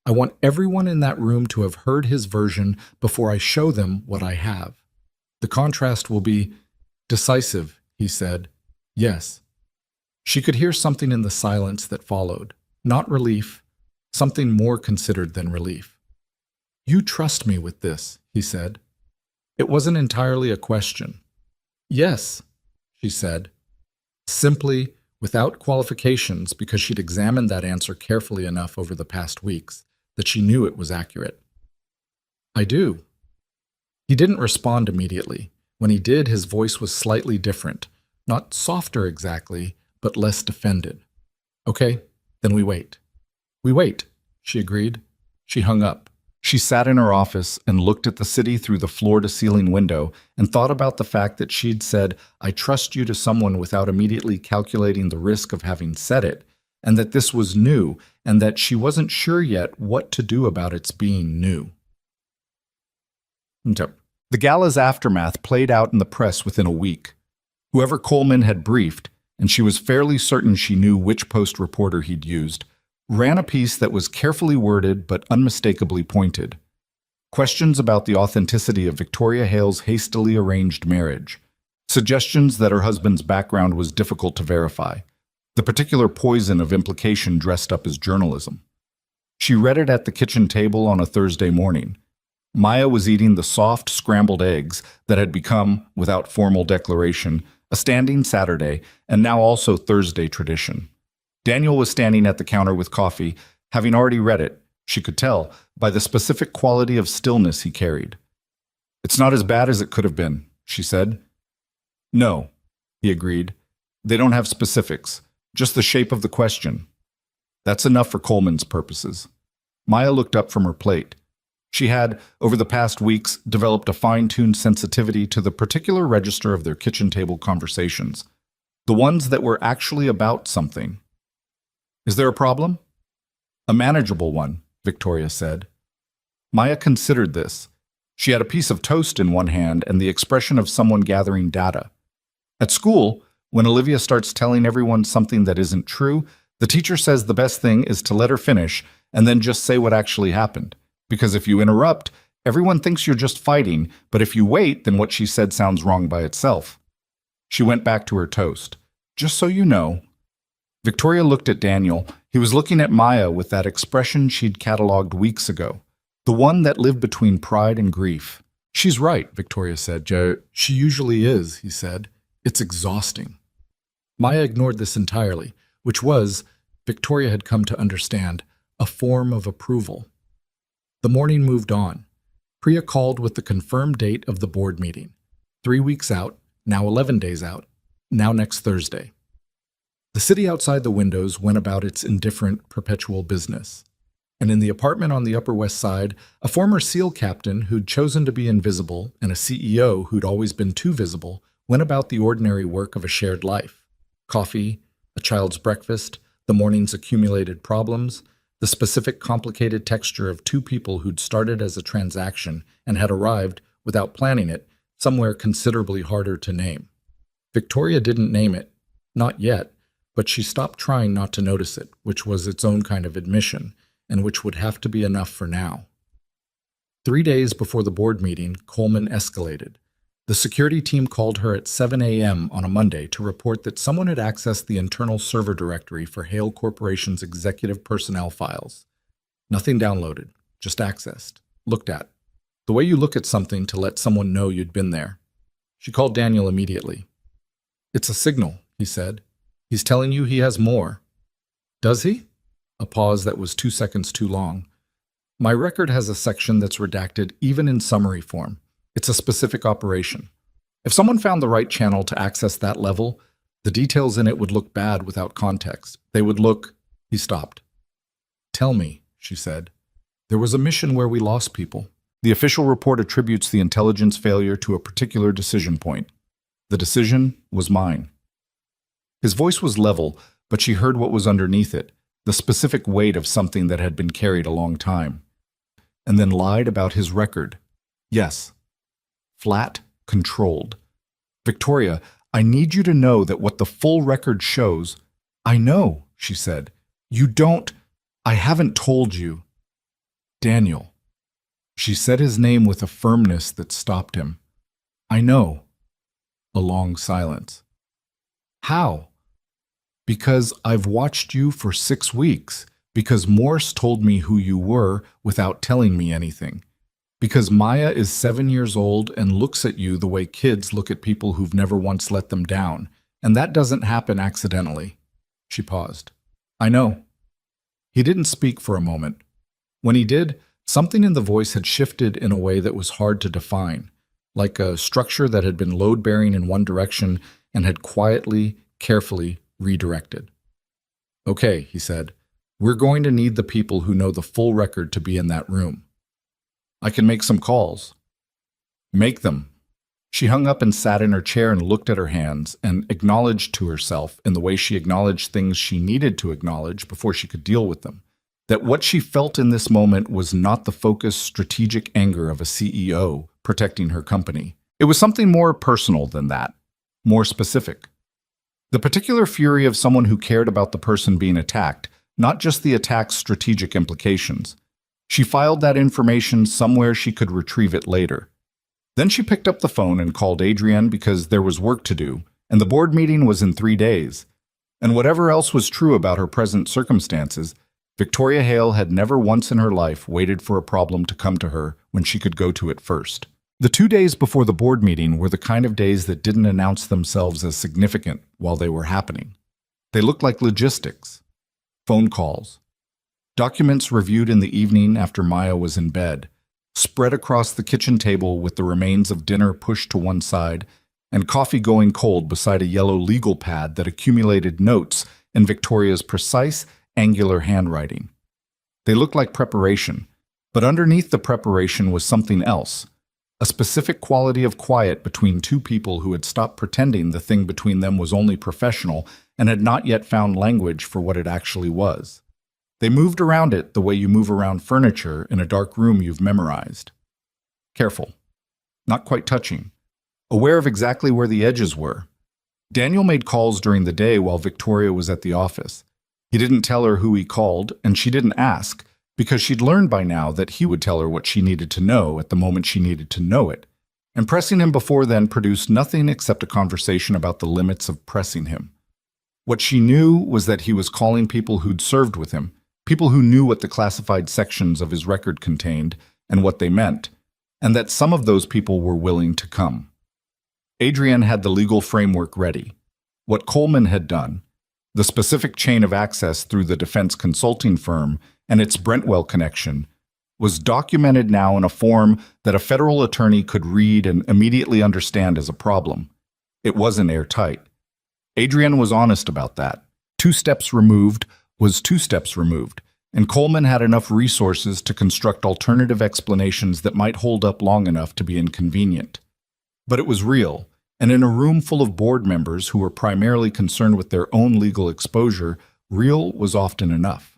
I want everyone in that room to have heard his version before I show them what I have. The contrast will be decisive," he said. "Yes." She could hear something in the silence that followed. Not relief, something more considered than relief. "You trust me with this," he said. It wasn't entirely a question. "Yes," she said. Simply, without qualifications, because she'd examined that answer carefully enough over the past weeks that she knew it was accurate. "I do." He didn't respond immediately. When he did, his voice was slightly different. Not softer exactly, but less defended. "Okay, then we wait." "We wait," she agreed. She hung up. She sat in her office and looked at the city through the floor-to-ceiling window and thought about the fact that she'd said, "I trust you" to someone without immediately calculating the risk of having said it, and that this was new, and that she wasn't sure yet what to do about its being new. The gala's aftermath played out in the press within a week. Whoever Coleman had briefed, and she was fairly certain she knew which Post reporter he'd used, ran a piece that was carefully worded but unmistakably pointed. Questions about the authenticity of Victoria Hale's hastily arranged marriage. Suggestions that her husband's background was difficult to verify. The particular poison of implication dressed up as journalism. She read it at the kitchen table on a Thursday morning. Maya was eating the soft, scrambled eggs that had become, without formal declaration, a standing Saturday and now also Thursday tradition. Daniel was standing at the counter with coffee, having already read it, she could tell, by the specific quality of stillness he carried. "It's not as bad as it could have been," she said. "No," he agreed. "They don't have specifics, just the shape of the question." That's enough for Coleman's purposes. Maya looked up from her plate. She had, over the past weeks, developed a fine-tuned sensitivity to the particular register of their kitchen table conversations, the ones that were actually about something. "Is there a problem?" "A manageable one," Victoria said. Maya considered this. She had a piece of toast in one hand and the expression of someone gathering data. At school, when Olivia starts telling everyone something that isn't true, The teacher says the best thing is to let her finish and then just say what actually happened. Because if you interrupt, everyone thinks you're just fighting, but if you wait, then what she said sounds wrong by itself. She went back to her toast. Just so you know. Victoria looked at Daniel. He was looking at Maya with that expression she'd catalogued weeks ago, the one that lived between pride and grief. She's right, Victoria said. She usually is, he said. It's exhausting. Maya ignored this entirely, which was, Victoria had come to understand, a form of approval. The morning moved on. Priya called with the confirmed date of the board meeting. 3 weeks out, now 11 days out, now next Thursday. The city outside the windows went about its indifferent, perpetual business. And in the apartment on the Upper West Side, a former SEAL captain who'd chosen to be invisible and a CEO who'd always been too visible went about the ordinary work of a shared life. Coffee, a child's breakfast, the morning's accumulated problems, the specific complicated texture of two people who'd started as a transaction and had arrived, without planning it, somewhere considerably harder to name. Victoria didn't name it, not yet, but she stopped trying not to notice it, which was its own kind of admission, and which would have to be enough for now. 3 days before the board meeting, Coleman escalated. The security team called her at 7 a.m. on a Monday to report that someone had accessed the internal server directory for Hale Corporation's executive personnel files. Nothing downloaded, just accessed, looked at. The way you look at something to let someone know you'd been there. She called Daniel immediately. "It's a signal," he said. "He's telling you he has more." "Does he?" A pause that was 2 seconds too long. "My record has a section that's redacted even in summary form. It's a specific operation. If someone found the right channel to access that level, the details in it would look bad without context. They would look—" He stopped. "Tell me," she said. "There was a mission where we lost people. The official report attributes the intelligence failure to a particular decision point. The decision was mine." His voice was level, but she heard what was underneath it, the specific weight of something that had been carried a long time. And then lied about his record. Yes. Flat, controlled. "Victoria, I need you to know that what the full record shows—" "I know," she said. "You don't— I haven't told you." "Daniel." She said his name with a firmness that stopped him. "I know." A long silence. "How?" "Because I've watched you for 6 weeks. Because Morse told me who you were without telling me anything. Because Maya is 7 years old and looks at you the way kids look at people who've never once let them down. And that doesn't happen accidentally." She paused. "I know." He didn't speak for a moment. When he did, something in the voice had shifted in a way that was hard to define, like a structure that had been load-bearing in one direction and had quietly, carefully redirected. "Okay," he said. "We're going to need the people who know the full record to be in that room. I can make some calls." "Make them." She hung up and sat in her chair and looked at her hands and acknowledged to herself, in the way she acknowledged things she needed to acknowledge before she could deal with them, that what she felt in this moment was not the focused, strategic anger of a CEO protecting her company. It was something more personal than that, more specific. The particular fury of someone who cared about the person being attacked, not just the attack's strategic implications. She filed that information somewhere she could retrieve it later. Then she picked up the phone and called Adrienne because there was work to do, and the board meeting was in 3 days. And whatever else was true about her present circumstances, Victoria Hale had never once in her life waited for a problem to come to her when she could go to it first. The 2 days before the board meeting were the kind of days that didn't announce themselves as significant while they were happening. They looked like logistics. Phone calls. Documents reviewed in the evening after Maya was in bed, spread across the kitchen table with the remains of dinner pushed to one side, and coffee going cold beside a yellow legal pad that accumulated notes in Victoria's precise, angular handwriting. They looked like preparation, but underneath the preparation was something else, a specific quality of quiet between two people who had stopped pretending the thing between them was only professional and had not yet found language for what it actually was. They moved around it the way you move around furniture in a dark room you've memorized. Careful, not quite touching, aware of exactly where the edges were. Daniel made calls during the day while Victoria was at the office. He didn't tell her who he called, and she didn't ask, because she'd learned by now that he would tell her what she needed to know at the moment she needed to know it. And pressing him before then produced nothing except a conversation about the limits of pressing him. What she knew was that he was calling people who'd served with him, people who knew what the classified sections of his record contained and what they meant, and that some of those people were willing to come. Adrienne had the legal framework ready. What Coleman had done, the specific chain of access through the defense consulting firm and its Brentwell connection, was documented now in a form that a federal attorney could read and immediately understand as a problem. It wasn't airtight. Adrienne was honest about that. 2 steps removed was 2 steps removed, and Coleman had enough resources to construct alternative explanations that might hold up long enough to be inconvenient. But it was real, and in a room full of board members who were primarily concerned with their own legal exposure, real was often enough.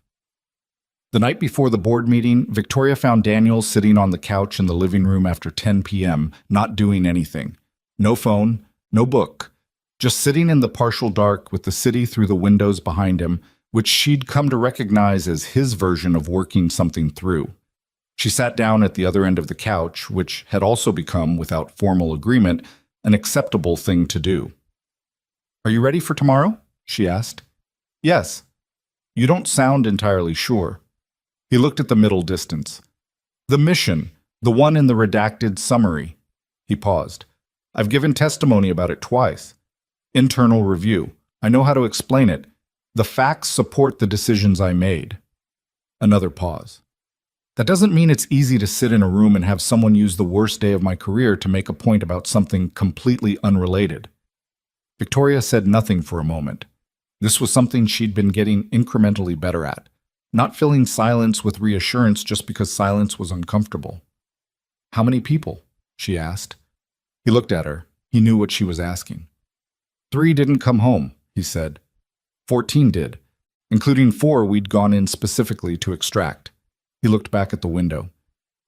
The night before the board meeting, Victoria found Daniel sitting on the couch in the living room after 10 p.m., not doing anything. No phone, no book, just sitting in the partial dark with the city through the windows behind him, which she'd come to recognize as his version of working something through. She sat down at the other end of the couch, which had also become, without formal agreement, an acceptable thing to do. "Are you ready for tomorrow?" she asked. "Yes." "You don't sound entirely sure." He looked at the middle distance. "The mission, the one in the redacted summary." He paused. "I've given testimony about it twice. Internal review. I know how to explain it. The facts support the decisions I made." Another pause. "That doesn't mean it's easy to sit in a room and have someone use the worst day of my career to make a point about something completely unrelated." Victoria said nothing for a moment. This was something she'd been getting incrementally better at, not filling silence with reassurance just because silence was uncomfortable. "How many people?" she asked. He looked at her. He knew what she was asking. 3 didn't come home, he said. 14 did, including 4 we'd gone in specifically to extract. He looked back at the window.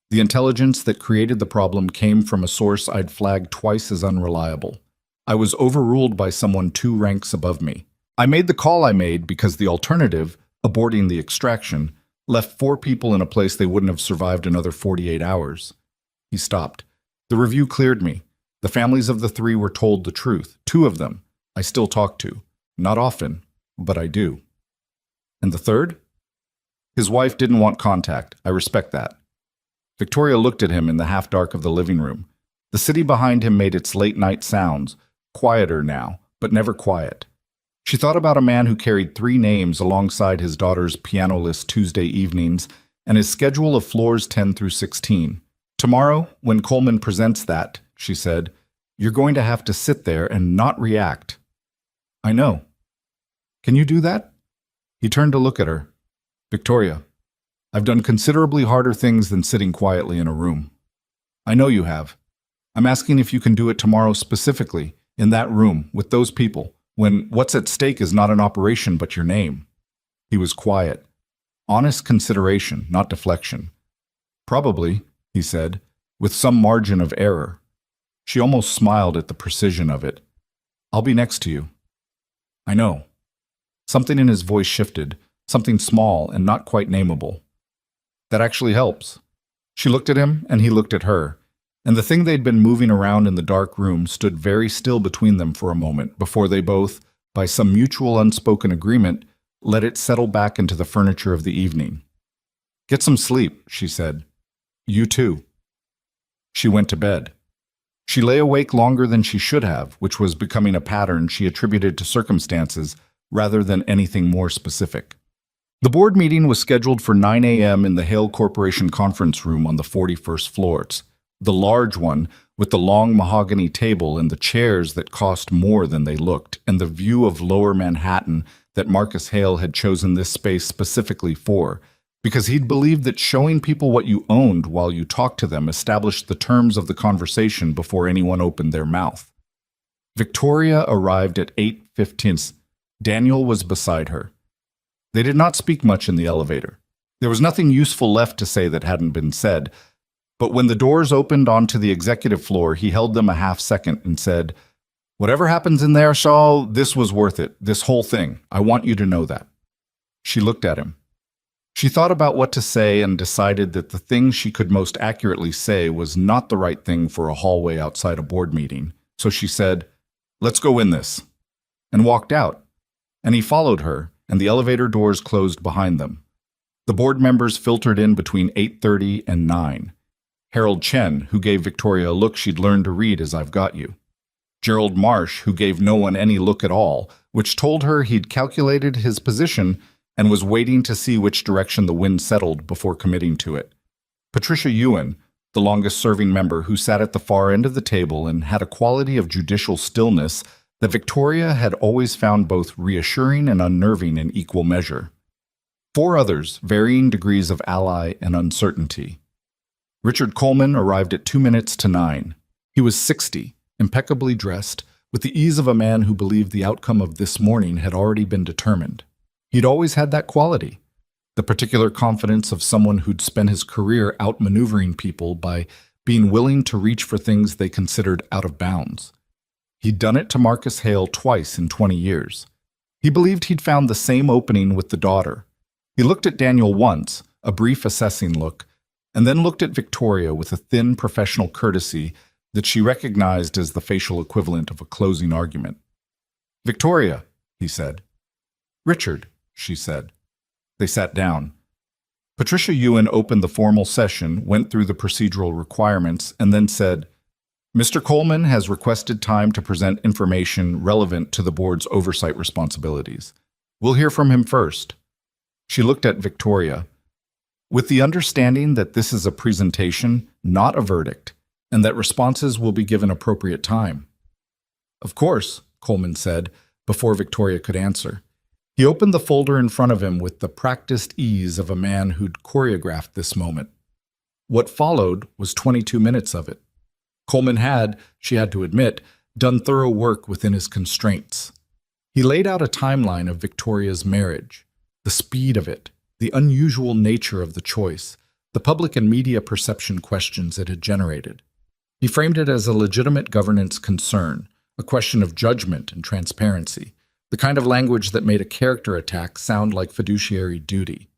The intelligence that created the problem came from a source I'd flagged twice as unreliable. I was overruled by someone 2 ranks above me. I made the call I made because the alternative, aborting the extraction, left 4 people in a place they wouldn't have survived another 48 hours. He stopped. The review cleared me. The families of the 3 were told the truth. 2 of them I still talk to. Not often, but I do. And the 3rd? His wife didn't want contact. I respect that. Victoria looked at him in the half-dark of the living room. The city behind him made its late-night sounds, quieter now, but never quiet. She thought about a man who carried 3 names alongside his daughter's piano-list Tuesday evenings and his schedule of floors 10 through 16. "Tomorrow, when Coleman presents that," she said, "you're going to have to sit there and not react." "I know." "Can you do that?" He turned to look at her. "Victoria, I've done considerably harder things than sitting quietly in a room." "I know you have. I'm asking if you can do it tomorrow specifically, in that room, with those people, when what's at stake is not an operation but your name." He was quiet. Honest consideration, not deflection. "Probably," he said, with some margin of error. She almost smiled at the precision of it. "I'll be next to you." "I know." Something in his voice shifted, something small and not quite nameable. "That actually helps." She looked at him, and he looked at her, and the thing they'd been moving around in the dark room stood very still between them for a moment before they both, by some mutual unspoken agreement, let it settle back into the furniture of the evening. "Get some sleep," she said. "You too." She went to bed. She lay awake longer than she should have, which was becoming a pattern she attributed to circumstances rather than anything more specific. The board meeting was scheduled for 9 a.m. in the Hale Corporation conference room on the 41st floor. The large one, with the long mahogany table and the chairs that cost more than they looked, and the view of lower Manhattan that Marcus Hale had chosen this space specifically for, because he'd believed that showing people what you owned while you talked to them established the terms of the conversation before anyone opened their mouth. Victoria arrived at 8:15. Daniel was beside her. They did not speak much in the elevator. There was nothing useful left to say that hadn't been said, but when the doors opened onto the executive floor, he held them a half second and said, "Whatever happens in there, Shaw, this was worth it, this whole thing. I want you to know that." She looked at him. She thought about what to say and decided that the thing she could most accurately say was not the right thing for a hallway outside a board meeting. So she said, "Let's go in this," and walked out. And he followed her, and the elevator doors closed behind them. The board members filtered in between 8:30 and 9. Harold Chen, who gave Victoria a look she'd learned to read as "I've got you." Gerald Marsh, who gave no one any look at all, which told her he'd calculated his position and was waiting to see which direction the wind settled before committing to it. Patricia Ewan, the longest-serving member, who sat at the far end of the table and had a quality of judicial stillness that Victoria had always found both reassuring and unnerving in equal measure. 4 others, varying degrees of ally and uncertainty. Richard Coleman arrived at 2 minutes to 9. He was 60, impeccably dressed, with the ease of a man who believed the outcome of this morning had already been determined. He'd always had that quality, the particular confidence of someone who'd spent his career outmaneuvering people by being willing to reach for things they considered out of bounds. He'd done it to Marcus Hale twice in 20 years. He believed he'd found the same opening with the daughter. He looked at Daniel once, a brief assessing look, and then looked at Victoria with a thin professional courtesy that she recognized as the facial equivalent of a closing argument. "Victoria," he said. "Richard," she said. They sat down. Patricia Ewan opened the formal session, went through the procedural requirements, and then said, "Mr. Coleman has requested time to present information relevant to the board's oversight responsibilities. We'll hear from him first." She looked at Victoria. "With the understanding that this is a presentation, not a verdict, and that responses will be given appropriate time." "Of course," Coleman said, before Victoria could answer. He opened the folder in front of him with the practiced ease of a man who'd choreographed this moment. What followed was 22 minutes of it. Coleman had, she had to admit, done thorough work within his constraints. He laid out a timeline of Victoria's marriage, the speed of it, the unusual nature of the choice, the public and media perception questions it had generated. He framed it as a legitimate governance concern, a question of judgment and transparency, the kind of language that made a character attack sound like fiduciary duty.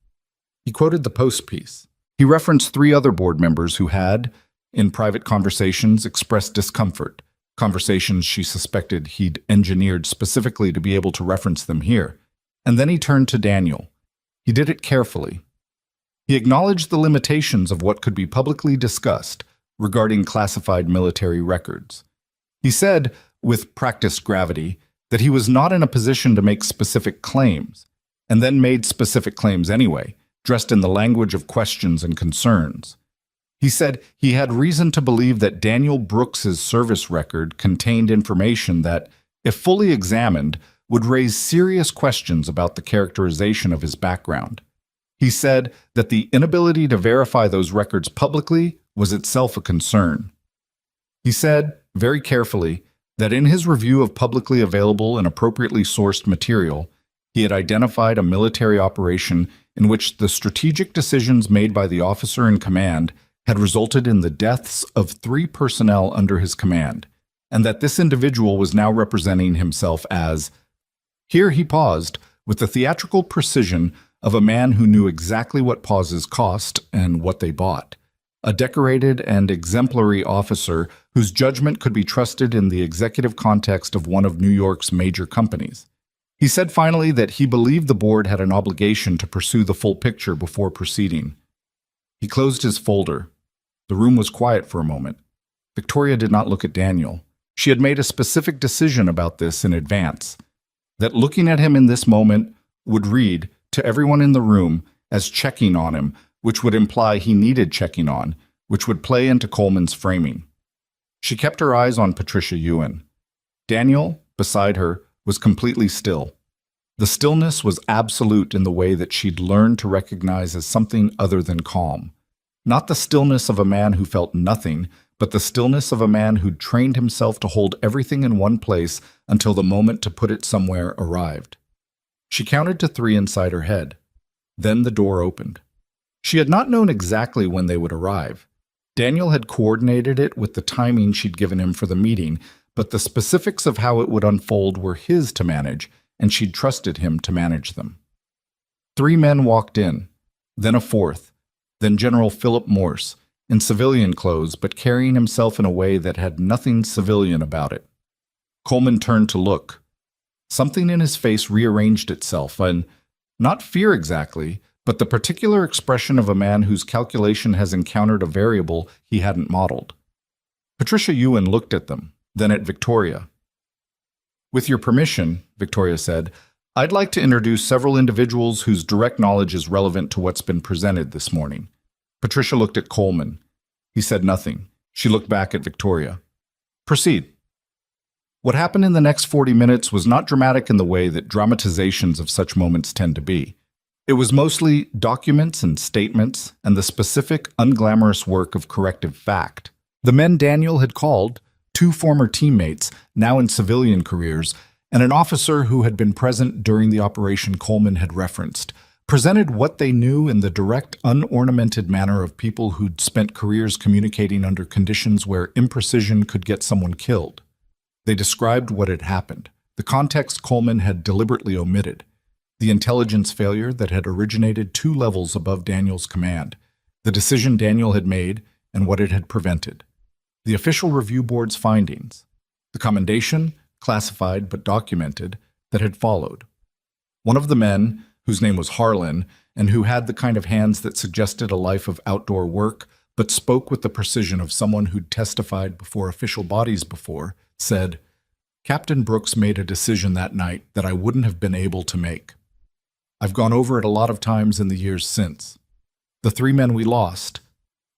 He quoted the Post piece. He referenced 3 other board members who had, in private conversations, expressed discomfort, conversations she suspected he'd engineered specifically to be able to reference them here. And then he turned to Daniel. He did it carefully. He acknowledged the limitations of what could be publicly discussed regarding classified military records. He said, with practiced gravity, that he was not in a position to make specific claims, and then made specific claims anyway, dressed in the language of questions and concerns. He said he had reason to believe that Daniel Brooks's service record contained information that, if fully examined, would raise serious questions about the characterization of his background. He said that the inability to verify those records publicly was itself a concern. He said, very carefully, that in his review of publicly available and appropriately sourced material, he had identified a military operation in which the strategic decisions made by the officer in command had resulted in the deaths of 3 personnel under his command, and that this individual was now representing himself as— Here he paused, with the theatrical precision of a man who knew exactly what pauses cost and what they bought. A decorated and exemplary officer whose judgment could be trusted in the executive context of one of New York's major companies. He said finally that he believed the board had an obligation to pursue the full picture before proceeding. He closed his folder. The room was quiet for a moment. Victoria did not look at Daniel. She had made a specific decision about this in advance, that looking at him in this moment would read, to everyone in the room, as checking on him, which would imply he needed checking on, which would play into Coleman's framing. She kept her eyes on Patricia Ewan. Daniel, beside her, was completely still. The stillness was absolute in the way that she'd learned to recognize as something other than calm. Not the stillness of a man who felt nothing, but the stillness of a man who'd trained himself to hold everything in one place until the moment to put it somewhere arrived. She counted to 3 inside her head. Then the door opened. She had not known exactly when they would arrive. Daniel had coordinated it with the timing she'd given him for the meeting, but the specifics of how it would unfold were his to manage, and she'd trusted him to manage them. Three men walked in, then a fourth, then General Philip Morse, in civilian clothes but carrying himself in a way that had nothing civilian about it. Coleman turned to look. Something in his face rearranged itself, and not fear exactly, but the particular expression of a man whose calculation has encountered a variable he hadn't modeled. Patricia Ewan looked at them, then at Victoria. "With your permission," Victoria said, "I'd like to introduce several individuals whose direct knowledge is relevant to what's been presented this morning." Patricia looked at Coleman. He said nothing. She looked back at Victoria. "Proceed." What happened in the next 40 minutes was not dramatic in the way that dramatizations of such moments tend to be. It was mostly documents and statements and the specific, unglamorous work of corrective fact. The men Daniel had called, two former teammates, now in civilian careers, and an officer who had been present during the operation Coleman had referenced, presented what they knew in the direct, unornamented manner of people who'd spent careers communicating under conditions where imprecision could get someone killed. They described what had happened, the context Coleman had deliberately omitted, the intelligence failure that had originated 2 levels above Daniel's command, the decision Daniel had made and what it had prevented, the official review board's findings, the commendation, classified but documented, that had followed. One of the men, whose name was Harlan, and who had the kind of hands that suggested a life of outdoor work, but spoke with the precision of someone who'd testified before official bodies before, said, "Captain Brooks made a decision that night that I wouldn't have been able to make. I've gone over it a lot of times in the years since. The 3 men we lost,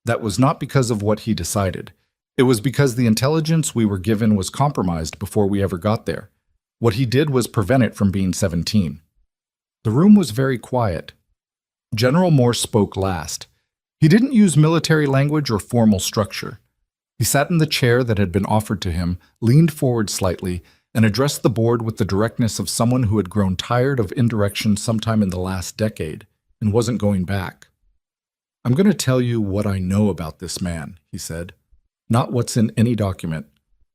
that was not because of what he decided. It was because the intelligence we were given was compromised before we ever got there. What he did was prevent it from being 17. The room was very quiet. General Morse spoke last. He didn't use military language or formal structure. He sat in the chair that had been offered to him, leaned forward slightly, and addressed the board with the directness of someone who had grown tired of indirection sometime in the last decade and wasn't going back. "I'm going to tell you what I know about this man," he said. "Not what's in any document.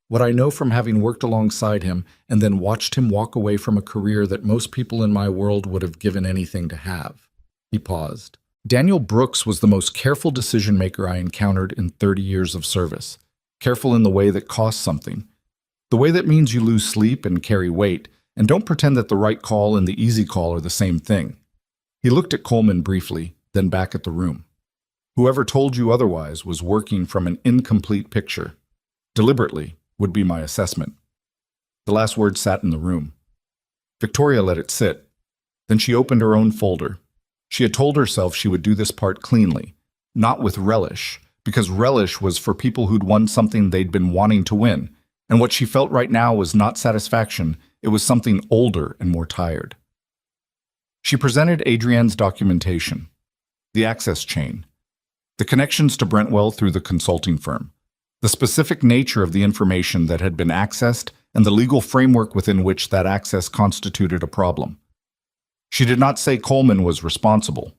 What I know from having worked alongside him and then watched him walk away from a career that most people in my world would have given anything to have." He paused. "Daniel Brooks was the most careful decision-maker I encountered in 30 years of service. Careful in the way that costs something. The way that means you lose sleep and carry weight, and don't pretend that the right call and the easy call are the same thing." He looked at Coleman briefly, then back at the room. "Whoever told you otherwise was working from an incomplete picture. Deliberately, would be my assessment." The last word sat in the room. Victoria let it sit. Then she opened her own folder. She had told herself she would do this part cleanly, not with relish, because relish was for people who'd won something they'd been wanting to win, and what she felt right now was not satisfaction, it was something older and more tired. She presented Adrienne's documentation, the access chain, the connections to Brentwell through the consulting firm, the specific nature of the information that had been accessed, and the legal framework within which that access constituted a problem. She did not say Coleman was responsible.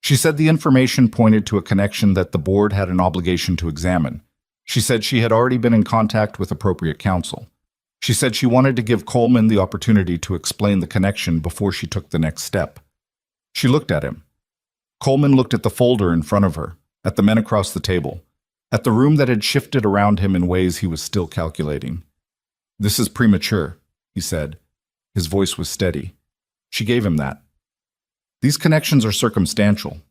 She said the information pointed to a connection that the board had an obligation to examine. She said she had already been in contact with appropriate counsel. She said she wanted to give Coleman the opportunity to explain the connection before she took the next step. She looked at him. Coleman looked at the folder in front of her, at the men across the table, at the room that had shifted around him in ways he was still calculating. "This is premature," he said. His voice was steady. She gave him that. "These connections are circumstantial."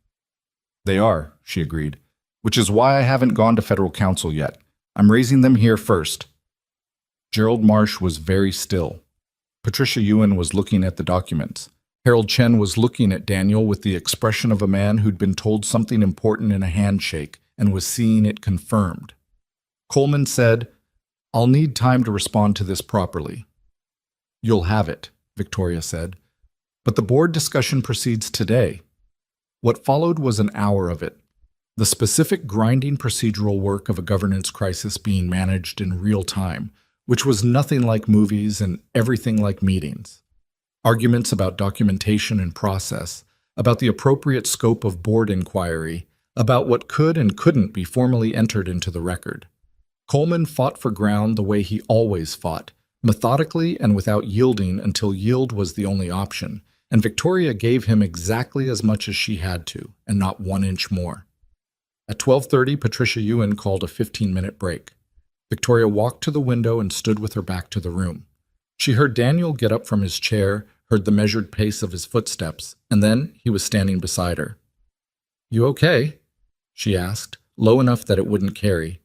"They are," she agreed, "which is why I haven't gone to federal counsel yet. I'm raising them here first." Gerald Marsh was very still. Patricia Ewan was looking at the documents. Harold Chen was looking at Daniel with the expression of a man who'd been told something important in a handshake and was seeing it confirmed. Coleman said, "I'll need time to respond to this properly." "You'll have it," Victoria said. "But the board discussion proceeds today." What followed was an hour of it. The specific grinding procedural work of a governance crisis being managed in real time, which was nothing like movies and everything like meetings. Arguments about documentation and process, about the appropriate scope of board inquiry, about what could and couldn't be formally entered into the record. Coleman fought for ground the way he always fought, methodically and without yielding until yield was the only option, and Victoria gave him exactly as much as she had to, and not 1 inch more. At 12:30, Patricia Ewan called a 15-minute break. Victoria walked to the window and stood with her back to the room. She heard Daniel get up from his chair, heard the measured pace of his footsteps, and then he was standing beside her. "You okay?" she asked, low enough that it wouldn't carry.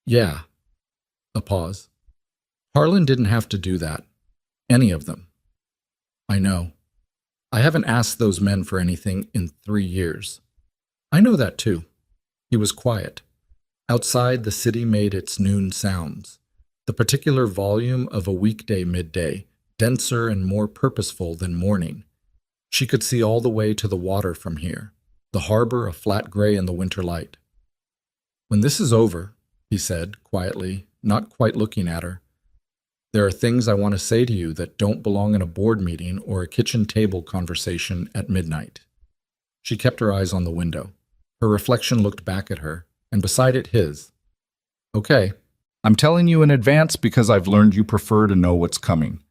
"Yeah." A pause. "Harlan didn't have to do that. Any of them." "I know. I haven't asked those men for anything in 3 years." "I know that too." He was quiet. Outside, the city made its noon sounds, the particular volume of a weekday midday, denser and more purposeful than morning. She could see all the way to the water from here, the harbor a flat gray in the winter light. "When this is over," he said, quietly, not quite looking at her, "there are things I want to say to you that don't belong in a board meeting or a kitchen table conversation at midnight." She kept her eyes on the window. Her reflection looked back at her, and beside it his. "Okay, I'm telling you in advance because I've learned you prefer to know what's coming."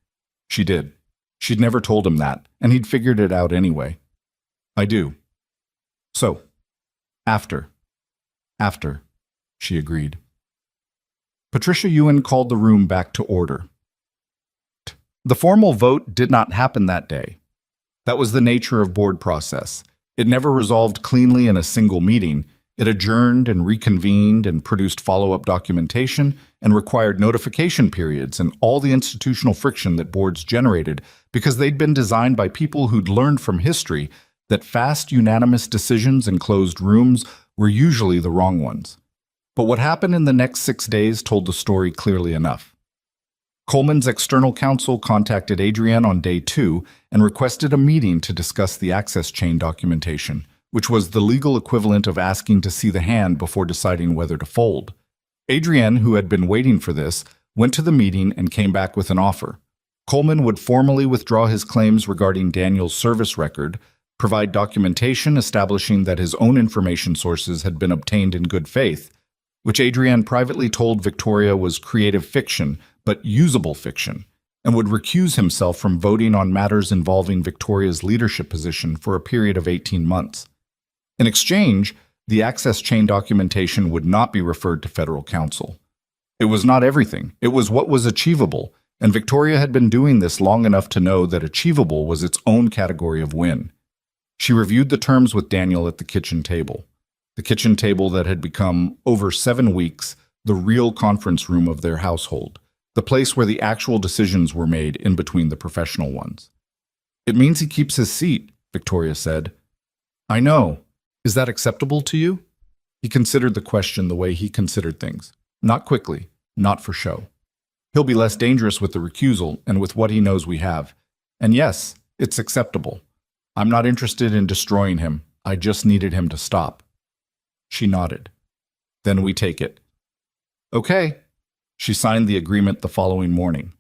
She did. She'd never told him that, and he'd figured it out anyway. "I do." "So, after, she agreed. Patricia Ewan called the room back to order. The formal vote did not happen that day. That was the nature of board process. It never resolved cleanly in a single meeting. It adjourned and reconvened and produced follow-up documentation and required notification periods and all the institutional friction that boards generated because they'd been designed by people who'd learned from history that fast, unanimous decisions in closed rooms were usually the wrong ones. But what happened in the next 6 days told the story clearly enough. Coleman's external counsel contacted Adrienne on day 2 and requested a meeting to discuss the access chain documentation, which was the legal equivalent of asking to see the hand before deciding whether to fold. Adrienne, who had been waiting for this, went to the meeting and came back with an offer. Coleman would formally withdraw his claims regarding Daniel's service record, provide documentation establishing that his own information sources had been obtained in good faith, which Adrienne privately told Victoria was creative fiction, but usable fiction, and would recuse himself from voting on matters involving Victoria's leadership position for a period of 18 months. In exchange, the access chain documentation would not be referred to federal counsel. It was not everything. It was what was achievable, and Victoria had been doing this long enough to know that achievable was its own category of win. She reviewed the terms with Daniel at the kitchen table that had become, over 7 weeks, the real conference room of their household, the place where the actual decisions were made in between the professional ones. "It means he keeps his seat," Victoria said. "I know. Is that acceptable to you?" He considered the question the way he considered things. Not quickly, not for show. "He'll be less dangerous with the recusal and with what he knows we have. And yes, it's acceptable. I'm not interested in destroying him. I just needed him to stop." She nodded. "Then we take it." "Okay." She signed the agreement the following morning.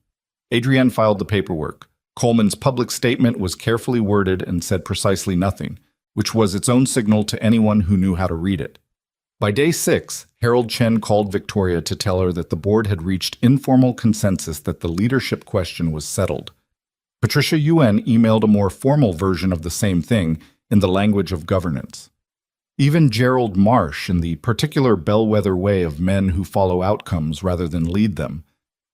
Adrienne filed the paperwork. Coleman's public statement was carefully worded and said precisely nothing, which was its own signal to anyone who knew how to read it. By day 6, Harold Chen called Victoria to tell her that the board had reached informal consensus that the leadership question was settled. Patricia Ewan emailed a more formal version of the same thing in the language of governance. Even Gerald Marsh, in the particular bellwether way of men who follow outcomes rather than lead them,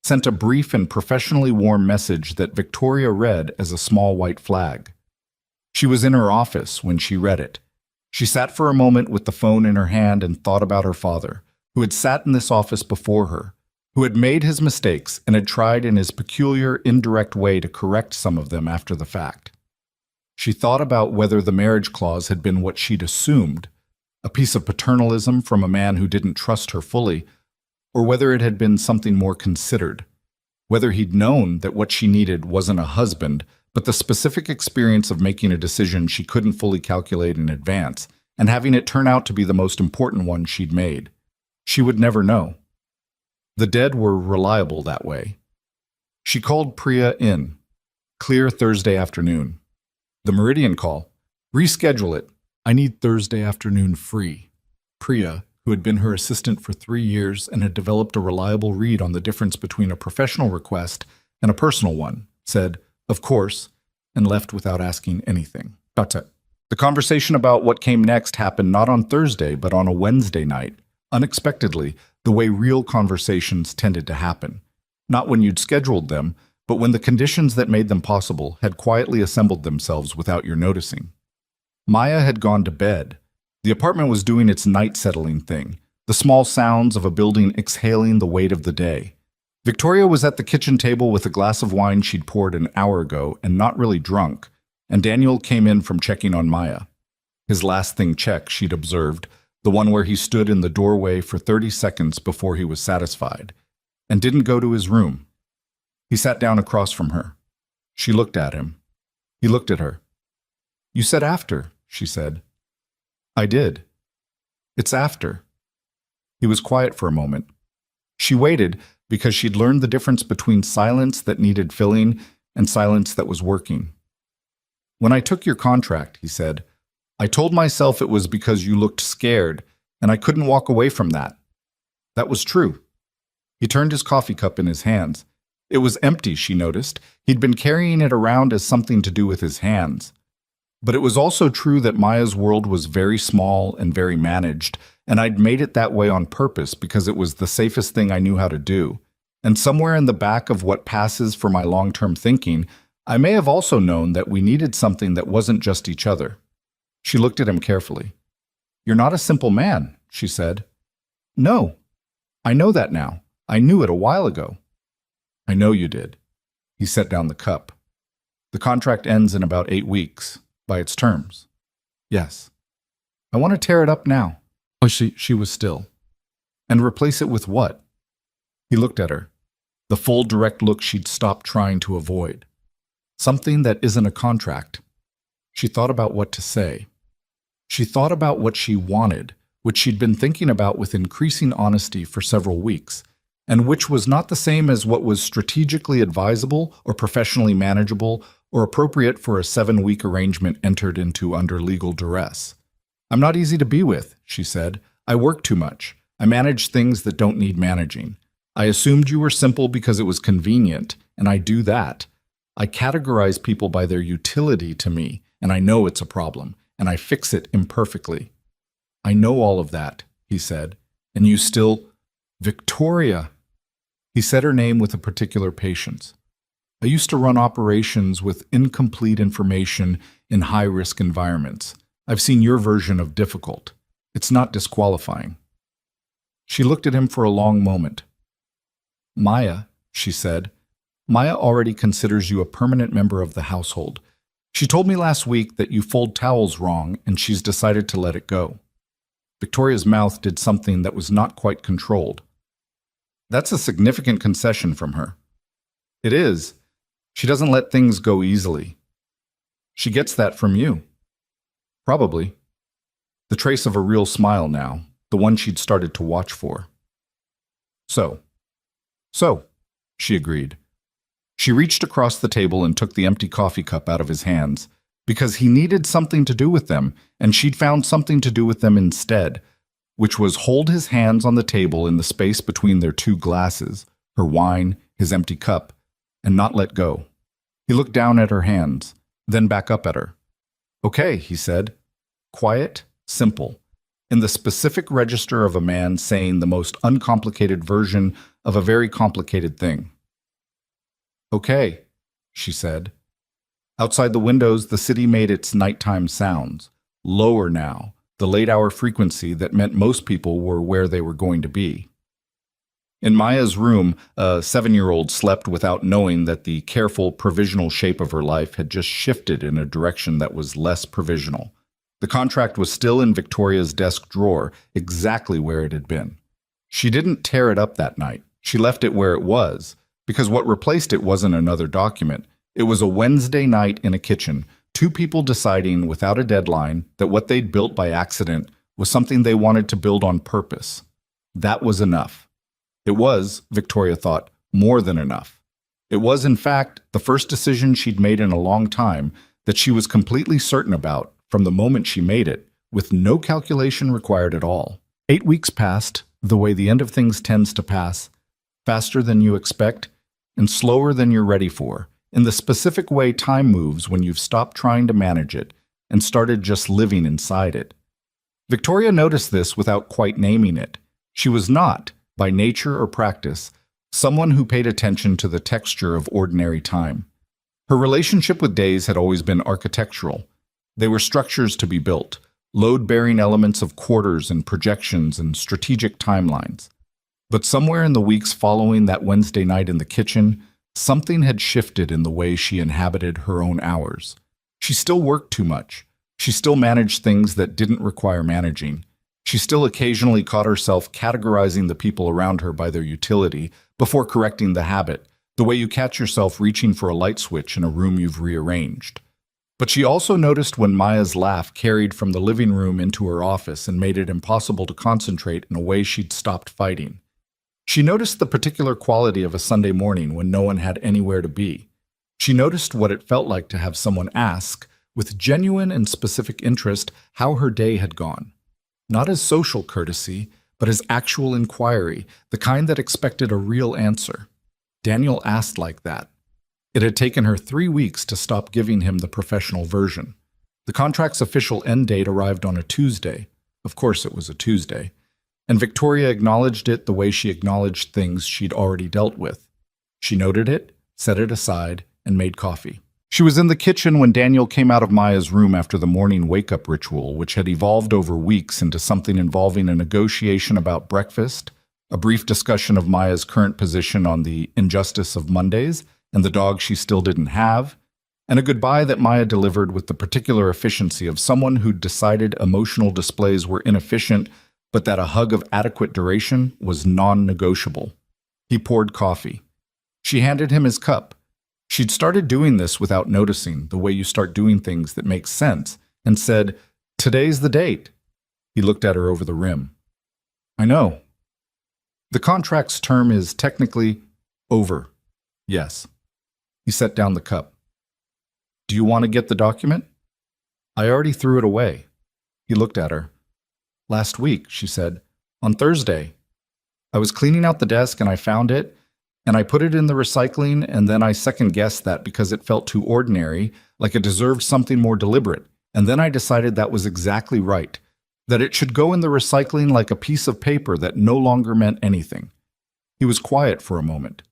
sent a brief and professionally warm message that Victoria read as a small white flag. She was in her office when she read it. She sat for a moment with the phone in her hand and thought about her father, who had sat in this office before her, who had made his mistakes and had tried in his peculiar, indirect way to correct some of them after the fact. She thought about whether the marriage clause had been what she'd assumed, a piece of paternalism from a man who didn't trust her fully, or whether it had been something more considered, whether he'd known that what she needed wasn't a husband, but the specific experience of making a decision she couldn't fully calculate in advance, and having it turn out to be the most important one she'd made. She would never know. The dead were reliable that way. She called Priya in. Clear Thursday afternoon. The Meridian call. Reschedule it. I need Thursday afternoon free. Priya, who had been her assistant for 3 years and had developed a reliable read on the difference between a professional request and a personal one, said, "Of course," and left without asking anything. That's it. The conversation about what came next happened not on Thursday, but on a Wednesday night, unexpectedly, the way real conversations tended to happen. Not when you'd scheduled them, but when the conditions that made them possible had quietly assembled themselves without your noticing. Maya had gone to bed. The apartment was doing its night-settling thing, the small sounds of a building exhaling the weight of the day. Victoria was at the kitchen table with a glass of wine she'd poured an hour ago and not really drunk, and Daniel came in from checking on Maya. His last thing check, she'd observed, the one where he stood in the doorway for 30 seconds before he was satisfied, and didn't go to his room. He sat down across from her. She looked at him. He looked at her. "You said after," she said. "I did. It's after." He was quiet for a moment. She waited because she'd learned the difference between silence that needed filling and silence that was working. "When I took your contract," he said, "I told myself it was because you looked scared, and I couldn't walk away from that. That was true." He turned his coffee cup in his hands. It was empty, she noticed. He'd been carrying it around as something to do with his hands. But it was also true that Maya's world was very small and very managed, and I'd made it that way on purpose because it was the safest thing I knew how to do. And somewhere in the back of what passes for my long-term thinking, I may have also known that we needed something that wasn't just each other. She looked at him carefully. "You're not a simple man," she said. "No. I know that now. I knew it a while ago." "I know you did." He set down the cup. "The contract ends in about 8 weeks, by its terms." "Yes." "I want to tear it up now." Oh, she was still. "And replace it with what?" He looked at her, the full direct look she'd stopped trying to avoid. "Something that isn't a contract." She thought about what to say. She thought about what she wanted, which she'd been thinking about with increasing honesty for several weeks, and which was not the same as what was strategically advisable or professionally manageable or appropriate for a 7-week arrangement entered into under legal duress. "I'm not easy to be with," she said. "I work too much. I manage things that don't need managing. I assumed you were simple because it was convenient, and I do that. I categorize people by their utility to me, and I know it's a problem, and I fix it imperfectly." "I know all of that," he said, "and you still—" "Victoria." He said her name with a particular patience. "I used to run operations with incomplete information in high-risk environments. I've seen your version of difficult. It's not disqualifying." She looked at him for a long moment. "Maya," she said, "Maya already considers you a permanent member of the household. She told me last week that you fold towels wrong and she's decided to let it go." Victoria's mouth did something that was not quite controlled. "That's a significant concession from her." "It is. She doesn't let things go easily." "She gets that from you." "Probably." The trace of a real smile now, the one she'd started to watch for. So, she agreed. She reached across the table and took the empty coffee cup out of his hands, because he needed something to do with them, and she'd found something to do with them instead, which was hold his hands on the table in the space between their 2 glasses, her wine, his empty cup, and not let go. He looked down at her hands, then back up at her. "Okay," he said. Quiet, simple, in the specific register of a man saying the most uncomplicated version of a very complicated thing. "Okay," she said. Outside the windows, the city made its nighttime sounds, lower now, the late-hour frequency that meant most people were where they were going to be. In Maya's room, a 7-year-old slept without knowing that the careful, provisional shape of her life had just shifted in a direction that was less provisional. The contract was still in Victoria's desk drawer, exactly where it had been. She didn't tear it up that night. She left it where it was, because what replaced it wasn't another document. It was a Wednesday night in a kitchen, 2 people deciding without a deadline that what they'd built by accident was something they wanted to build on purpose. That was enough. It was, Victoria thought, more than enough. It was, in fact, the first decision she'd made in a long time that she was completely certain about from the moment she made it, with no calculation required at all. 8 weeks passed, the way the end of things tends to pass, faster than you expect and slower than you're ready for, in the specific way time moves when you've stopped trying to manage it and started just living inside it. Victoria noticed this without quite naming it. She was not, by nature or practice, someone who paid attention to the texture of ordinary time. Her relationship with days had always been architectural. They were structures to be built, load-bearing elements of quarters and projections and strategic timelines. But somewhere in the weeks following that Wednesday night in the kitchen, something had shifted in the way she inhabited her own hours. She still worked too much. She still managed things that didn't require managing. She still occasionally caught herself categorizing the people around her by their utility before correcting the habit, the way you catch yourself reaching for a light switch in a room you've rearranged. But she also noticed when Maya's laugh carried from the living room into her office and made it impossible to concentrate in a way she'd stopped fighting. She noticed the particular quality of a Sunday morning when no one had anywhere to be. She noticed what it felt like to have someone ask, with genuine and specific interest, how her day had gone. Not as social courtesy, but as actual inquiry, the kind that expected a real answer. Daniel asked like that. It had taken her 3 weeks to stop giving him the professional version. The contract's official end date arrived on a Tuesday. Of course it was a Tuesday. And Victoria acknowledged it the way she acknowledged things she'd already dealt with. She noted it, set it aside, and made coffee. She was in the kitchen when Daniel came out of Maya's room after the morning wake-up ritual, which had evolved over weeks into something involving a negotiation about breakfast, a brief discussion of Maya's current position on the injustice of Mondays and the dog she still didn't have, and a goodbye that Maya delivered with the particular efficiency of someone who'd decided emotional displays were inefficient, but that a hug of adequate duration was non-negotiable. He poured coffee. She handed him his cup. She'd started doing this without noticing, the way you start doing things that make sense, and said, "Today's the date." He looked at her over the rim. "I know. The contract's term is technically over. Yes." He set down the cup. "Do you want to get the document?" "I already threw it away." He looked at her. "Last week," she said. "On Thursday. I was cleaning out the desk and I found it, and I put it in the recycling, and then I second-guessed that because it felt too ordinary, like it deserved something more deliberate. And then I decided that was exactly right, that it should go in the recycling like a piece of paper that no longer meant anything." He was quiet for a moment.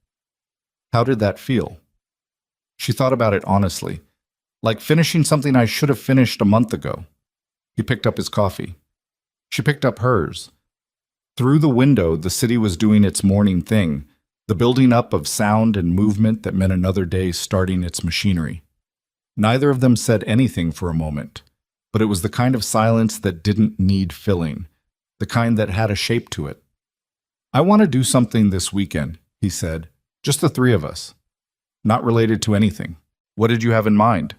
"How did that feel?" She thought about it honestly. "Like finishing something I should have finished a month ago." He picked up his coffee. She picked up hers. Through the window, the city was doing its morning thing, the building up of sound and movement that meant another day starting its machinery. Neither of them said anything for a moment, but it was the kind of silence that didn't need filling, the kind that had a shape to it. "I want to do something this weekend," he said. "Just the three of us. Not related to anything. What did you have in mind?"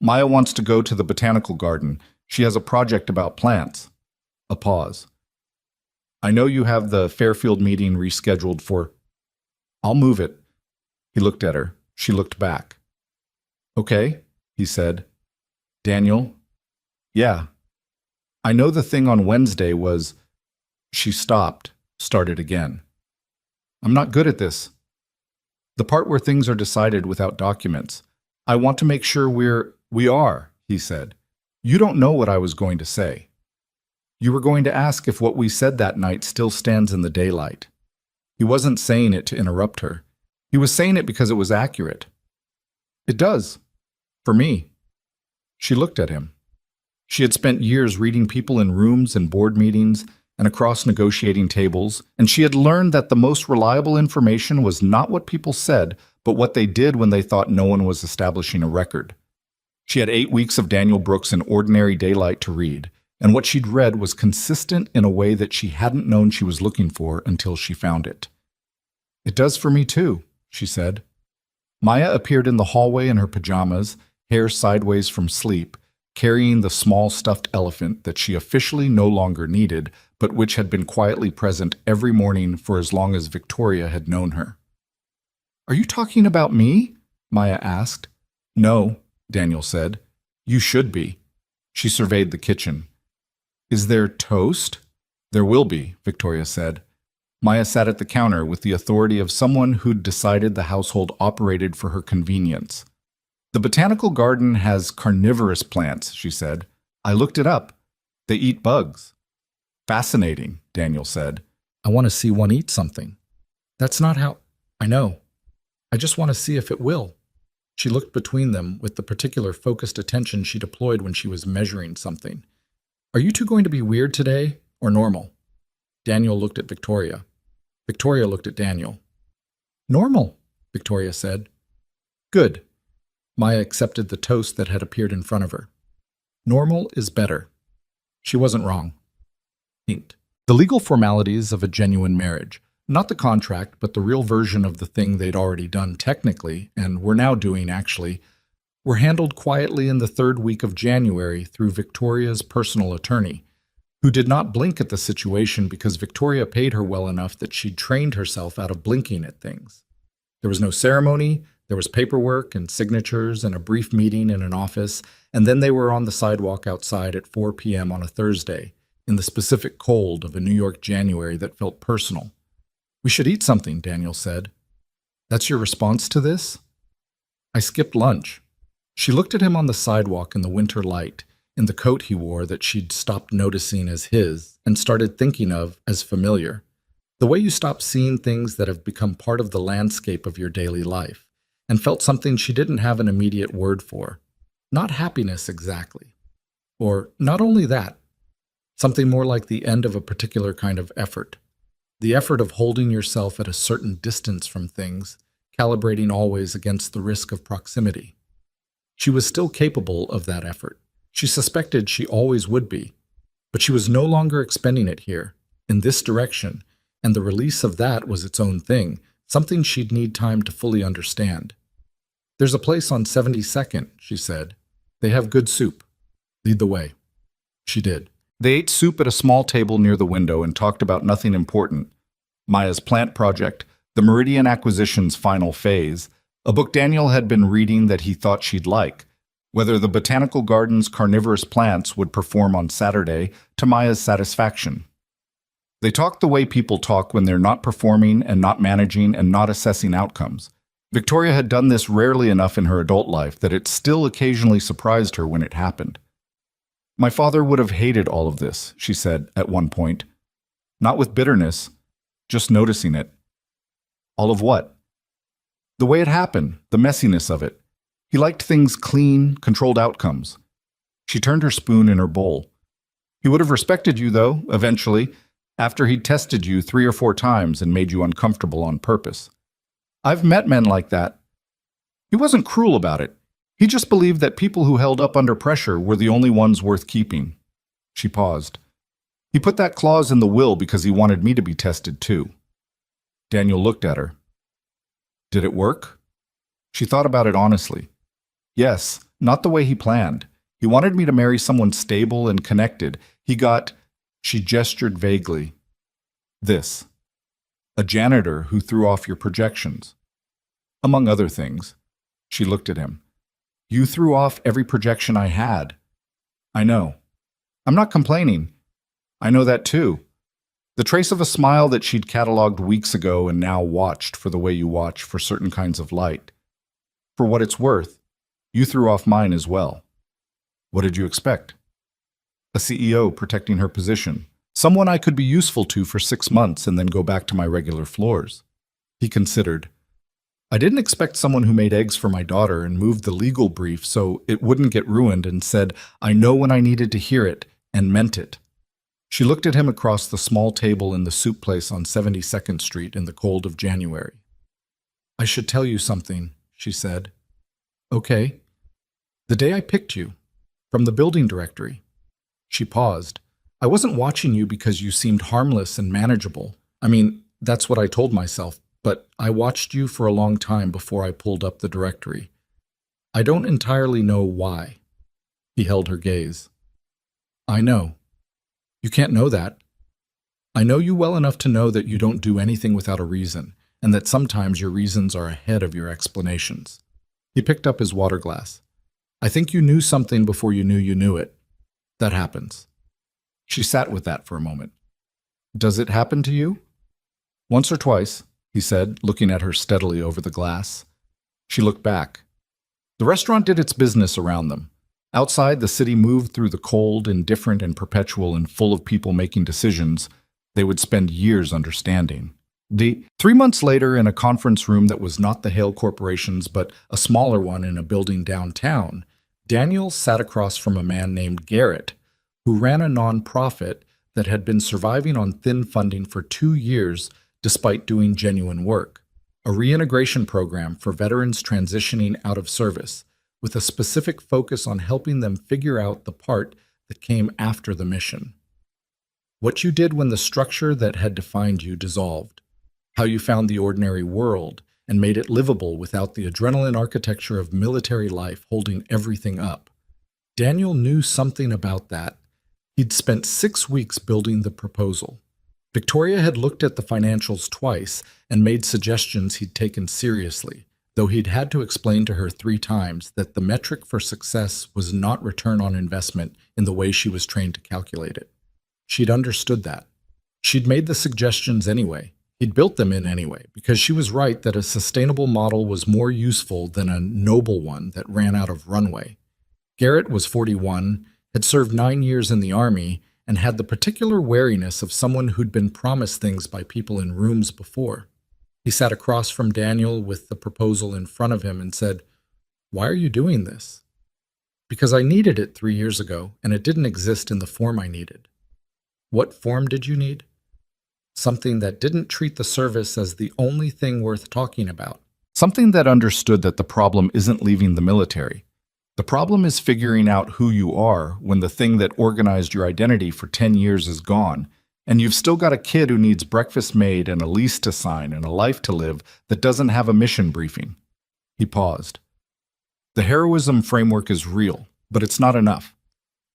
"Maya wants to go to the botanical garden. She has a project about plants." A pause. "I know you have the Fairfield meeting rescheduled for—" "I'll move it." He looked at her. She looked back. "Okay," he said. "Daniel?" "Yeah. I know the thing on Wednesday was—" She stopped, started again. "I'm not good at this. The part where things are decided without documents. I want to make sure we are," he said. "You don't know what I was going to say. You were going to ask if what we said that night still stands in the daylight." He wasn't saying it to interrupt her. He was saying it because it was accurate. "It does. For me." She looked at him. She had spent years reading people in rooms and board meetings and across negotiating tables, and she had learned that the most reliable information was not what people said, but what they did when they thought no one was establishing a record. She had 8 weeks of Daniel Brooks in ordinary daylight to read, and what she'd read was consistent in a way that she hadn't known she was looking for until she found it. "It does for me too," she said. Maya appeared in the hallway in her pajamas, hair sideways from sleep, carrying the small stuffed elephant that she officially no longer needed, but which had been quietly present every morning for as long as Victoria had known her. "Are you talking about me?" Maya asked. "No," Daniel said. "You should be." She surveyed the kitchen. "Is there toast?" "There will be," Victoria said. Maya sat at the counter with the authority of someone who'd decided the household operated for her convenience. The botanical garden has carnivorous plants, she said. I looked it up. They eat bugs. Fascinating, Daniel said. I want to see one eat something. That's not how... I know. I just want to see if it will. She looked between them with the particular focused attention she deployed when she was measuring something. Are you two going to be weird today, or normal? Daniel looked at Victoria. Victoria looked at Daniel. Normal, Victoria said. Good. Maya accepted the toast that had appeared in front of her. Normal is better. She wasn't wrong. Hint. The legal formalities of a genuine marriage, not the contract, but the real version of the thing they'd already done technically, and were now doing actually, were handled quietly in the third week of January through Victoria's personal attorney, who did not blink at the situation because Victoria paid her well enough that she'd trained herself out of blinking at things. There was no ceremony, there was paperwork and signatures and a brief meeting in an office, and then they were on the sidewalk outside at 4 p.m. on a Thursday, in the specific cold of a New York January that felt personal. We should eat something, Daniel said. That's your response to this? I skipped lunch. She looked at him on the sidewalk in the winter light, in the coat he wore that she'd stopped noticing as his, and started thinking of as familiar. The way you stop seeing things that have become part of the landscape of your daily life, and felt something she didn't have an immediate word for. Not happiness exactly. Or not only that, something more like the end of a particular kind of effort. The effort of holding yourself at a certain distance from things, calibrating always against the risk of proximity. She was still capable of that effort. She suspected she always would be, but she was no longer expending it here, in this direction, and the release of that was its own thing, something she'd need time to fully understand. There's a place on 72nd, she said. They have good soup. Lead the way. She did. They ate soup at a small table near the window and talked about nothing important. Maya's plant project, the Meridian Acquisition's final phase, a book Daniel had been reading that he thought she'd like, whether the botanical garden's carnivorous plants would perform on Saturday to Maya's satisfaction. They talked the way people talk when they're not performing and not managing and not assessing outcomes. Victoria had done this rarely enough in her adult life that it still occasionally surprised her when it happened. My father would have hated all of this, she said at one point. Not with bitterness, just noticing it. All of what? The way it happened, the messiness of it. He liked things clean, controlled outcomes. She turned her spoon in her bowl. He would have respected you, though, eventually, after he'd tested you 3 or 4 times and made you uncomfortable on purpose. I've met men like that. He wasn't cruel about it. He just believed that people who held up under pressure were the only ones worth keeping. She paused. He put that clause in the will because he wanted me to be tested too. Daniel looked at her. Did it work? She thought about it honestly. Yes, not the way he planned. He wanted me to marry someone stable and connected. He got, she gestured vaguely, this. A janitor who threw off your projections. Among other things. She looked at him. You threw off every projection I had. I know. I'm not complaining. I know that too. The trace of a smile that she'd cataloged weeks ago and now watched for the way you watch for certain kinds of light. For what it's worth, you threw off mine as well. What did you expect? A CEO protecting her position. Someone I could be useful to for 6 months and then go back to my regular floors. He considered. I didn't expect someone who made eggs for my daughter and moved the legal brief so it wouldn't get ruined and said, I know when I needed to hear it, and meant it. She looked at him across the small table in the soup place on 72nd Street in the cold of January. I should tell you something, she said. Okay. The day I picked you, from the building directory. She paused. I wasn't watching you because you seemed harmless and manageable. I mean, that's what I told myself, but I watched you for a long time before I pulled up the directory. I don't entirely know why. He held her gaze. I know. You can't know that. I know you well enough to know that you don't do anything without a reason, and that sometimes your reasons are ahead of your explanations. He picked up his water glass. I think you knew something before you knew it. That happens. She sat with that for a moment. Does it happen to you? Once or twice, he said, looking at her steadily over the glass. She looked back. The restaurant did its business around them. Outside, the city moved through the cold, indifferent, and perpetual and full of people making decisions they would spend years understanding. 3 months later, in a conference room that was not the Hale Corporation's but a smaller one in a building downtown, Daniel sat across from a man named Garrett, who ran a nonprofit that had been surviving on thin funding for 2 years despite doing genuine work, a reintegration program for veterans transitioning out of service, with a specific focus on helping them figure out the part that came after the mission. What you did when the structure that had defined you dissolved, how you found the ordinary world and made it livable without the adrenaline architecture of military life holding everything up. Daniel knew something about that. He'd spent 6 weeks building the proposal. Victoria had looked at the financials twice and made suggestions he'd taken seriously, though he'd had to explain to her 3 times that the metric for success was not return on investment in the way she was trained to calculate it. She'd understood that. She'd made the suggestions anyway. He'd built them in anyway, because she was right that a sustainable model was more useful than a noble one that ran out of runway. Garrett was 41, had served 9 years in the Army, and had the particular wariness of someone who'd been promised things by people in rooms before. He sat across from Daniel with the proposal in front of him and said, "Why are you doing this?" "Because I needed it 3 years ago, and it didn't exist in the form I needed." "What form did you need?" "Something that didn't treat the service as the only thing worth talking about. Something that understood that the problem isn't leaving the military. The problem is figuring out who you are when the thing that organized your identity for 10 years is gone, and you've still got a kid who needs breakfast made and a lease to sign and a life to live that doesn't have a mission briefing." He paused. "The heroism framework is real, but it's not enough.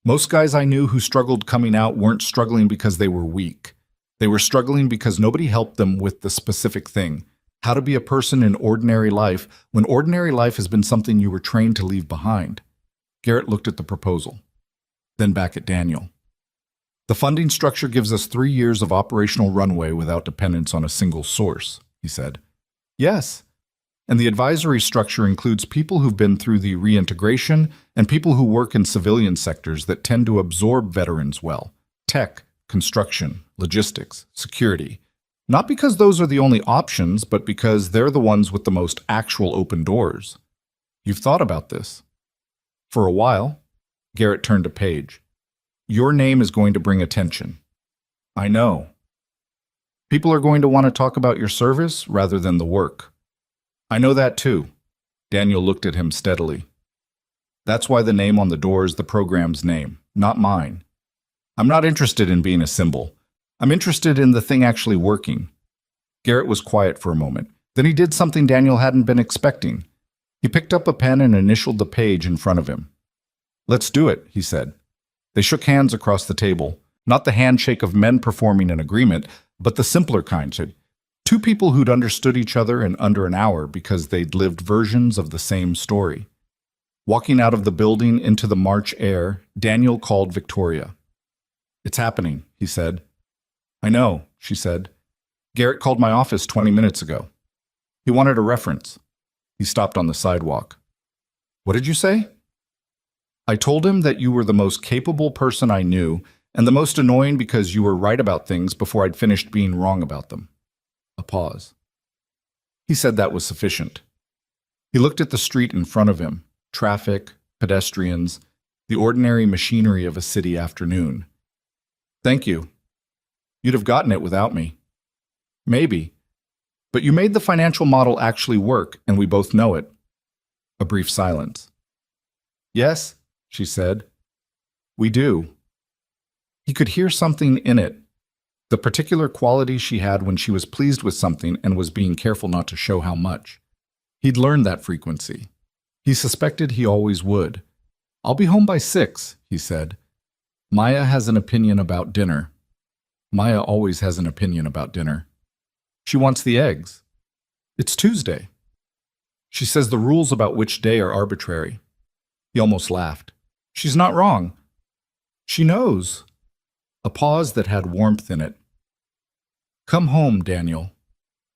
Most guys I knew who struggled coming out weren't struggling because they were weak. They were struggling because nobody helped them with the specific thing, how to be a person in ordinary life when ordinary life has been something you were trained to leave behind." Garrett looked at the proposal, then back at Daniel. "The funding structure gives us 3 years of operational runway without dependence on a single source," he said. "Yes, and the advisory structure includes people who've been through the reintegration and people who work in civilian sectors that tend to absorb veterans well. Tech, construction, logistics, security. Not because those are the only options, but because they're the ones with the most actual open doors. You've thought about this?" "For a while." Garrett turned a page. "Your name is going to bring attention." "I know. People are going to want to talk about your service rather than the work." "I know that too." Daniel looked at him steadily. "That's why the name on the door is the program's name, not mine. I'm not interested in being a symbol. I'm interested in the thing actually working." Garrett was quiet for a moment. Then he did something Daniel hadn't been expecting. He picked up a pen and initialed the page in front of him. "Let's do it," he said. They shook hands across the table, not the handshake of men performing an agreement, but the simpler kind. 2 people who'd understood each other in under an hour because they'd lived versions of the same story. Walking out of the building into the March air, Daniel called Victoria. "It's happening," he said. "I know," she said. "Garrett called my office 20 minutes ago. He wanted a reference." He stopped on the sidewalk. "What did you say?" "I told him that you were the most capable person I knew, and the most annoying because you were right about things before I'd finished being wrong about them." A pause. He said that was sufficient. He looked at the street in front of him, traffic, pedestrians, the ordinary machinery of a city afternoon. "Thank you. You'd have gotten it without me." "Maybe. But you made the financial model actually work, and we both know it." A brief silence. "Yes," she said. "We do." He could hear something in it, the particular quality she had when she was pleased with something and was being careful not to show how much. He'd learned that frequency. He suspected he always would. "I'll be home by 6, he said. "Maya has an opinion about dinner." Maya always has an opinion about dinner. "She wants the eggs." "It's Tuesday." "She says the rules about which day are arbitrary." He almost laughed. "She's not wrong." "She knows." A pause that had warmth in it. "Come home, Daniel."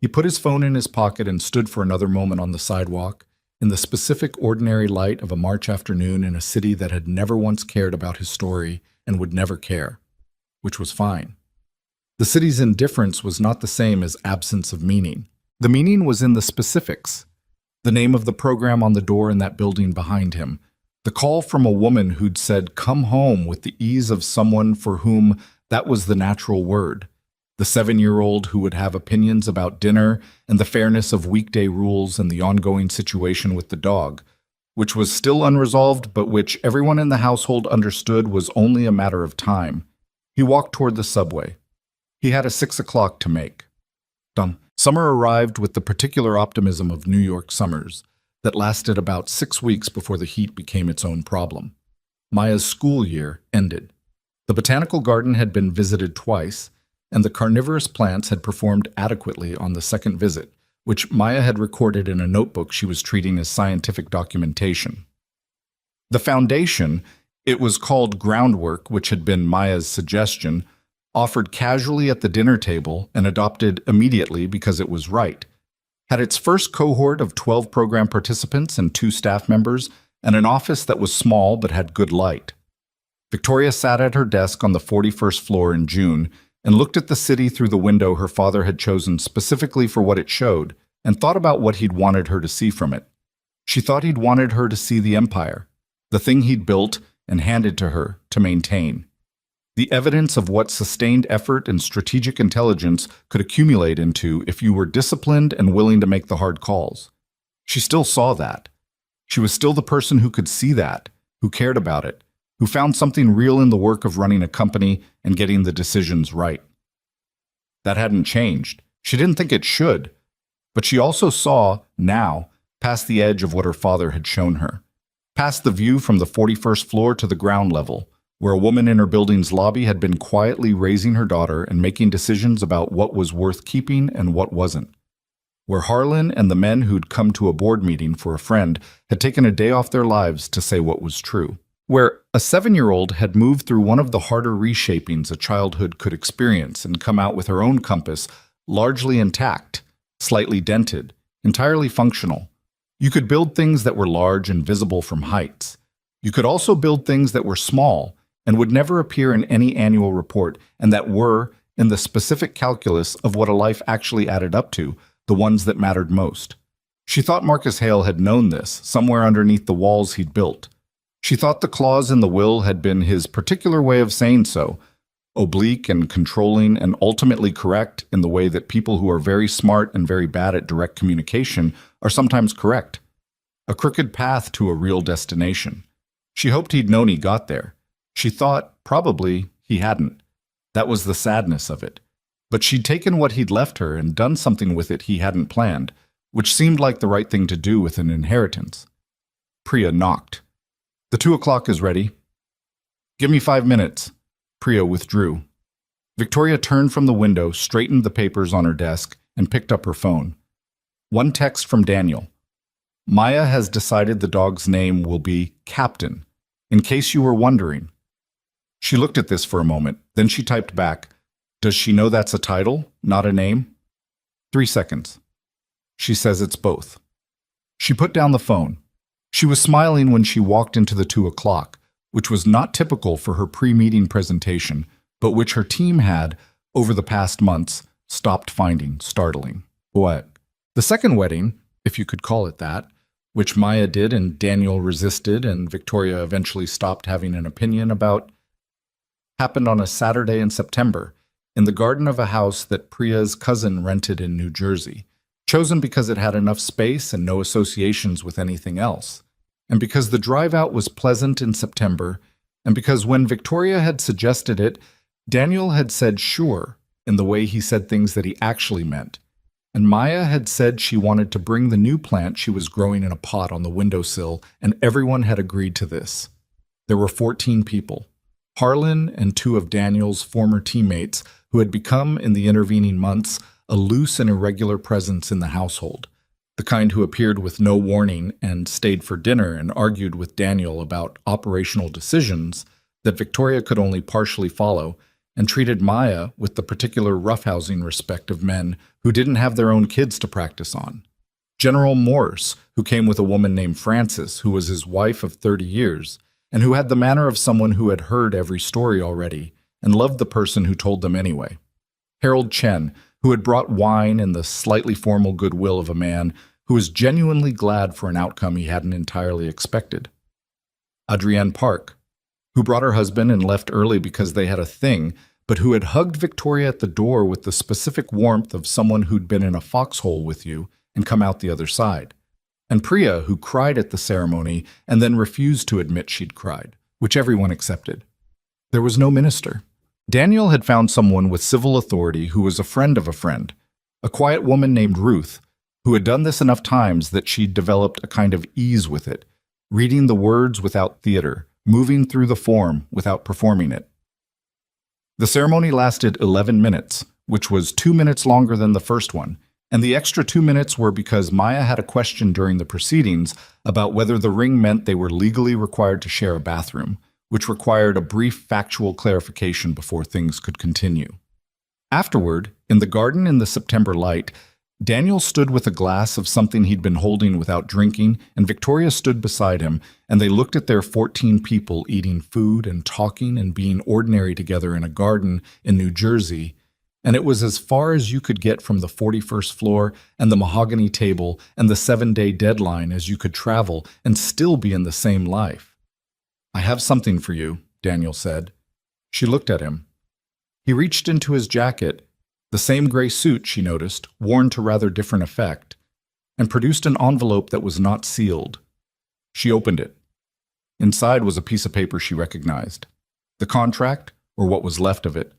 He put his phone in his pocket and stood for another moment on the sidewalk, in the specific ordinary light of a March afternoon in a city that had never once cared about his story and would never care, which was fine. The city's indifference was not the same as absence of meaning. The meaning was in the specifics. The name of the program on the door in that building behind him. The call from a woman who'd said, "Come home," with the ease of someone for whom that was the natural word. The 7-year-old who would have opinions about dinner and the fairness of weekday rules and the ongoing situation with the dog, which was still unresolved but which everyone in the household understood was only a matter of time. He walked toward the subway. He had a 6 o'clock to make. Done. Summer arrived with the particular optimism of New York summers that lasted about 6 weeks before the heat became its own problem. Maya's school year ended. The botanical garden had been visited twice, and the carnivorous plants had performed adequately on the second visit, which Maya had recorded in a notebook she was treating as scientific documentation. The foundation, it was called groundwork, which had been Maya's suggestion, offered casually at the dinner table and adopted immediately because it was right, had its first cohort of 12 program participants and 2 staff members, and an office that was small but had good light. Victoria sat at her desk on the 41st floor in June and looked at the city through the window her father had chosen specifically for what it showed, and thought about what he'd wanted her to see from it. She thought he'd wanted her to see the empire, the thing he'd built and handed to her to maintain. The evidence of what sustained effort and strategic intelligence could accumulate into if you were disciplined and willing to make the hard calls. She still saw that. She was still the person who could see that, who cared about it, who found something real in the work of running a company and getting the decisions right. That hadn't changed. She didn't think it should. But she also saw, now, past the edge of what her father had shown her. Past the view from the 41st floor to the ground level, where a woman in her building's lobby had been quietly raising her daughter and making decisions about what was worth keeping and what wasn't. Where Harlan and the men who'd come to a board meeting for a friend had taken a day off their lives to say what was true. Where a 7-year-old had moved through one of the harder reshapings a childhood could experience and come out with her own compass, largely intact, slightly dented, entirely functional. You could build things that were large and visible from heights. You could also build things that were small and would never appear in any annual report, and that were, in the specific calculus of what a life actually added up to, the ones that mattered most. She thought Marcus Hale had known this, somewhere underneath the walls he'd built. She thought the clause in the will had been his particular way of saying so, oblique and controlling and ultimately correct in the way that people who are very smart and very bad at direct communication are sometimes correct. A crooked path to a real destination. She hoped he'd known he got there. She thought, probably, he hadn't. That was the sadness of it. But she'd taken what he'd left her and done something with it he hadn't planned, which seemed like the right thing to do with an inheritance. Priya knocked. "The 2 o'clock is ready." "Give me 5 minutes." Priya withdrew. Victoria turned from the window, straightened the papers on her desk, and picked up her phone. One text from Daniel. "Maya has decided the dog's name will be Captain, in case you were wondering." She looked at this for a moment, then she typed back, "Does she know that's a title, not a name?" 3 seconds. "She says it's both." She put down the phone. She was smiling when she walked into the 2 o'clock, which was not typical for her pre-meeting presentation, but which her team had, over the past months, stopped finding startling. What? The second wedding, if you could call it that, which Maya did and Daniel resisted and Victoria eventually stopped having an opinion about, happened on a Saturday in September, in the garden of a house that Priya's cousin rented in New Jersey, chosen because it had enough space and no associations with anything else, and because the drive out was pleasant in September, and because when Victoria had suggested it, Daniel had said sure in the way he said things that he actually meant, and Maya had said she wanted to bring the new plant she was growing in a pot on the windowsill, and everyone had agreed to this. There were 14 people. Harlan and 2 of Daniel's former teammates who had become, in the intervening months, a loose and irregular presence in the household, the kind who appeared with no warning and stayed for dinner and argued with Daniel about operational decisions that Victoria could only partially follow, and treated Maya with the particular roughhousing respect of men who didn't have their own kids to practice on. General Morse, who came with a woman named Frances, who was his wife of 30 years, and who had the manner of someone who had heard every story already and loved the person who told them anyway. Harold Chen, who had brought wine and the slightly formal goodwill of a man who was genuinely glad for an outcome he hadn't entirely expected. Adrienne Park, who brought her husband and left early because they had a thing, but who had hugged Victoria at the door with the specific warmth of someone who'd been in a foxhole with you and come out the other side. And Priya, who cried at the ceremony and then refused to admit she'd cried, which everyone accepted. There was no minister. Daniel had found someone with civil authority who was a friend of a friend, a quiet woman named Ruth, who had done this enough times that she'd developed a kind of ease with it, reading the words without theater, moving through the form without performing it. The ceremony lasted 11 minutes, which was 2 minutes longer than the first one, and the extra 2 minutes were because Maya had a question during the proceedings about whether the ring meant they were legally required to share a bathroom, which required a brief factual clarification before things could continue. Afterward, in the garden in the September light, Daniel stood with a glass of something he'd been holding without drinking, and Victoria stood beside him, and they looked at their 14 people eating food and talking and being ordinary together in a garden in New Jersey, and it was as far as you could get from the 41st floor and the mahogany table and the 7-day deadline as you could travel and still be in the same life. "I have something for you," Daniel said. She looked at him. He reached into his jacket, the same gray suit, she noticed, worn to rather different effect, and produced an envelope that was not sealed. She opened it. Inside was a piece of paper she recognized. The contract, or what was left of it.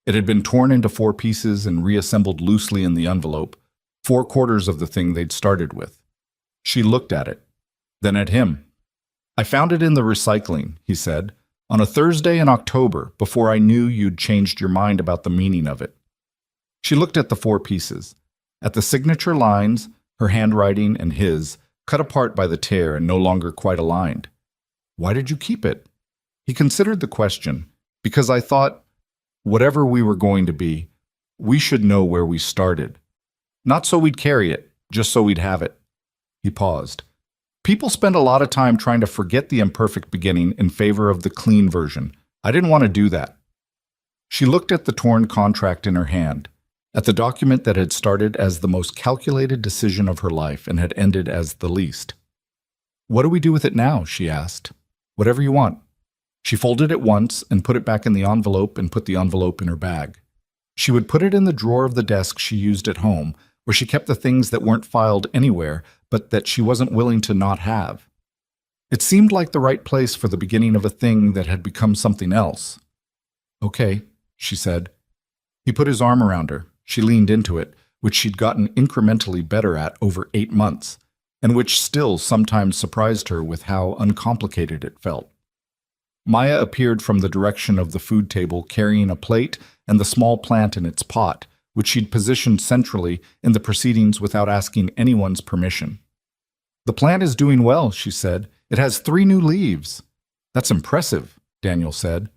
It had been torn into 4 pieces and reassembled loosely in the envelope, 4/4 of the thing they'd started with. She looked at it, then at him. "I found it in the recycling," he said, "on a Thursday in October, before I knew you'd changed your mind about the meaning of it." She looked at the 4 pieces, at the signature lines, her handwriting and his, cut apart by the tear and no longer quite aligned. "Why did you keep it?" He considered the question. "Because I thought, whatever we were going to be, we should know where we started. Not so we'd carry it, just so we'd have it." He paused. "People spend a lot of time trying to forget the imperfect beginning in favor of the clean version. I didn't want to do that." She looked at the torn contract in her hand, at the document that had started as the most calculated decision of her life and had ended as the least. "What do we do with it now?" she asked. "Whatever you want." She folded it once and put it back in the envelope and put the envelope in her bag. She would put it in the drawer of the desk she used at home, where she kept the things that weren't filed anywhere, but that she wasn't willing to not have. It seemed like the right place for the beginning of a thing that had become something else. "Okay," she said. He put his arm around her. She leaned into it, which she'd gotten incrementally better at over 8 months, and which still sometimes surprised her with how uncomplicated it felt. Maya appeared from the direction of the food table carrying a plate and the small plant in its pot, which she'd positioned centrally in the proceedings without asking anyone's permission. "The plant is doing well," she said. "It has 3 new leaves." "That's impressive," Daniel said.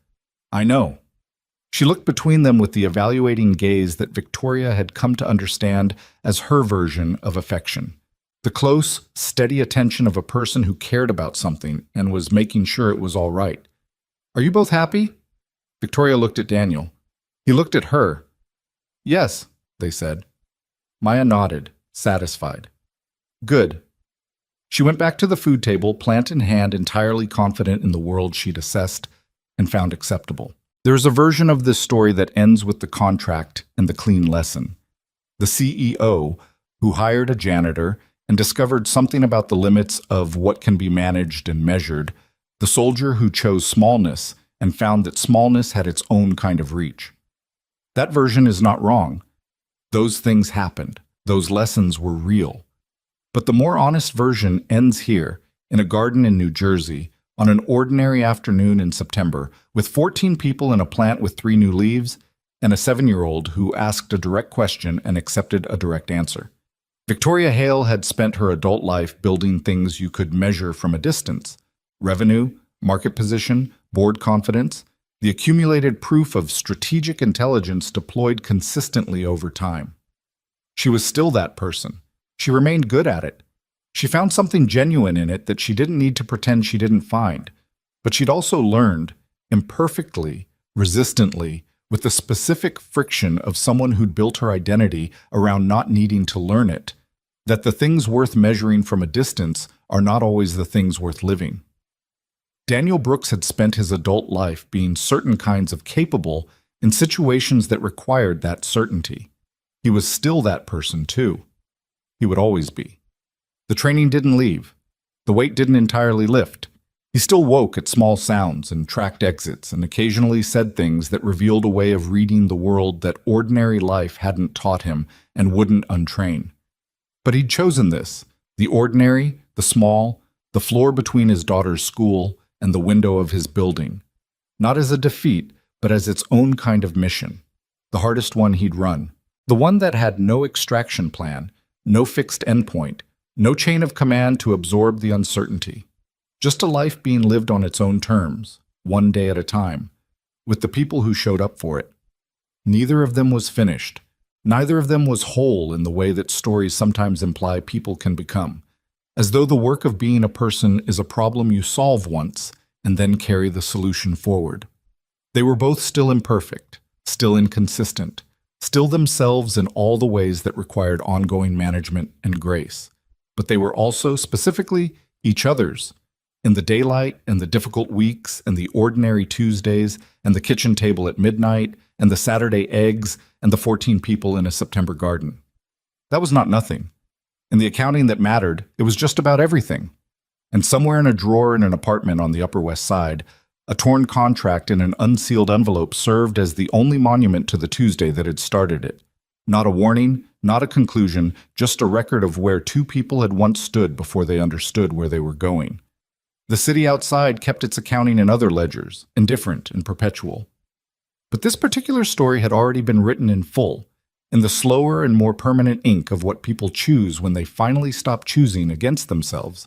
"I know." She looked between them with the evaluating gaze that Victoria had come to understand as her version of affection. The close, steady attention of a person who cared about something and was making sure it was all right. "Are you both happy?" Victoria looked at Daniel. He looked at her. "Yes," they said. Maya nodded, satisfied. "Good." She went back to the food table, plant in hand, entirely confident in the world she'd assessed and found acceptable. There's a version of this story that ends with the contract and the clean lesson. The CEO, who hired a janitor and discovered something about the limits of what can be managed and measured, the soldier who chose smallness and found that smallness had its own kind of reach. That version is not wrong. Those things happened. Those lessons were real. But the more honest version ends here, in a garden in New Jersey, on an ordinary afternoon in September, with 14 people in a plant with 3 new leaves, and a 7-year-old who asked a direct question and accepted a direct answer. Victoria Hale had spent her adult life building things you could measure from a distance: revenue, market position, board confidence, the accumulated proof of strategic intelligence deployed consistently over time. She was still that person. She remained good at it. She found something genuine in it that she didn't need to pretend she didn't find. But she'd also learned, imperfectly, resistantly, with the specific friction of someone who'd built her identity around not needing to learn it, that the things worth measuring from a distance are not always the things worth living. Daniel Brooks had spent his adult life being certain kinds of capable in situations that required that certainty. He was still that person, too. He would always be. The training didn't leave. The weight didn't entirely lift. He still woke at small sounds and tracked exits and occasionally said things that revealed a way of reading the world that ordinary life hadn't taught him and wouldn't untrain. But he'd chosen this, the ordinary, the small, the floor between his daughter's school and the window of his building, not as a defeat, but as its own kind of mission, the hardest one he'd run, the one that had no extraction plan, no fixed endpoint, no chain of command to absorb the uncertainty, just a life being lived on its own terms, one day at a time, with the people who showed up for it. Neither of them was finished. Neither of them was whole in the way that stories sometimes imply people can become, as though the work of being a person is a problem you solve once and then carry the solution forward. They were both still imperfect, still inconsistent, still themselves in all the ways that required ongoing management and grace. But they were also, specifically, each other's, in the daylight and the difficult weeks and the ordinary Tuesdays and the kitchen table at midnight and the Saturday eggs and the 14 people in a September garden. That was not nothing. In the accounting that mattered, it was just about everything. And somewhere in a drawer in an apartment on the Upper West Side, a torn contract in an unsealed envelope served as the only monument to the Tuesday that had started it. Not a warning, not a conclusion, just a record of where two people had once stood before they understood where they were going. The city outside kept its accounting in other ledgers, indifferent and perpetual. But this particular story had already been written in full, in the slower and more permanent ink of what people choose when they finally stop choosing against themselves.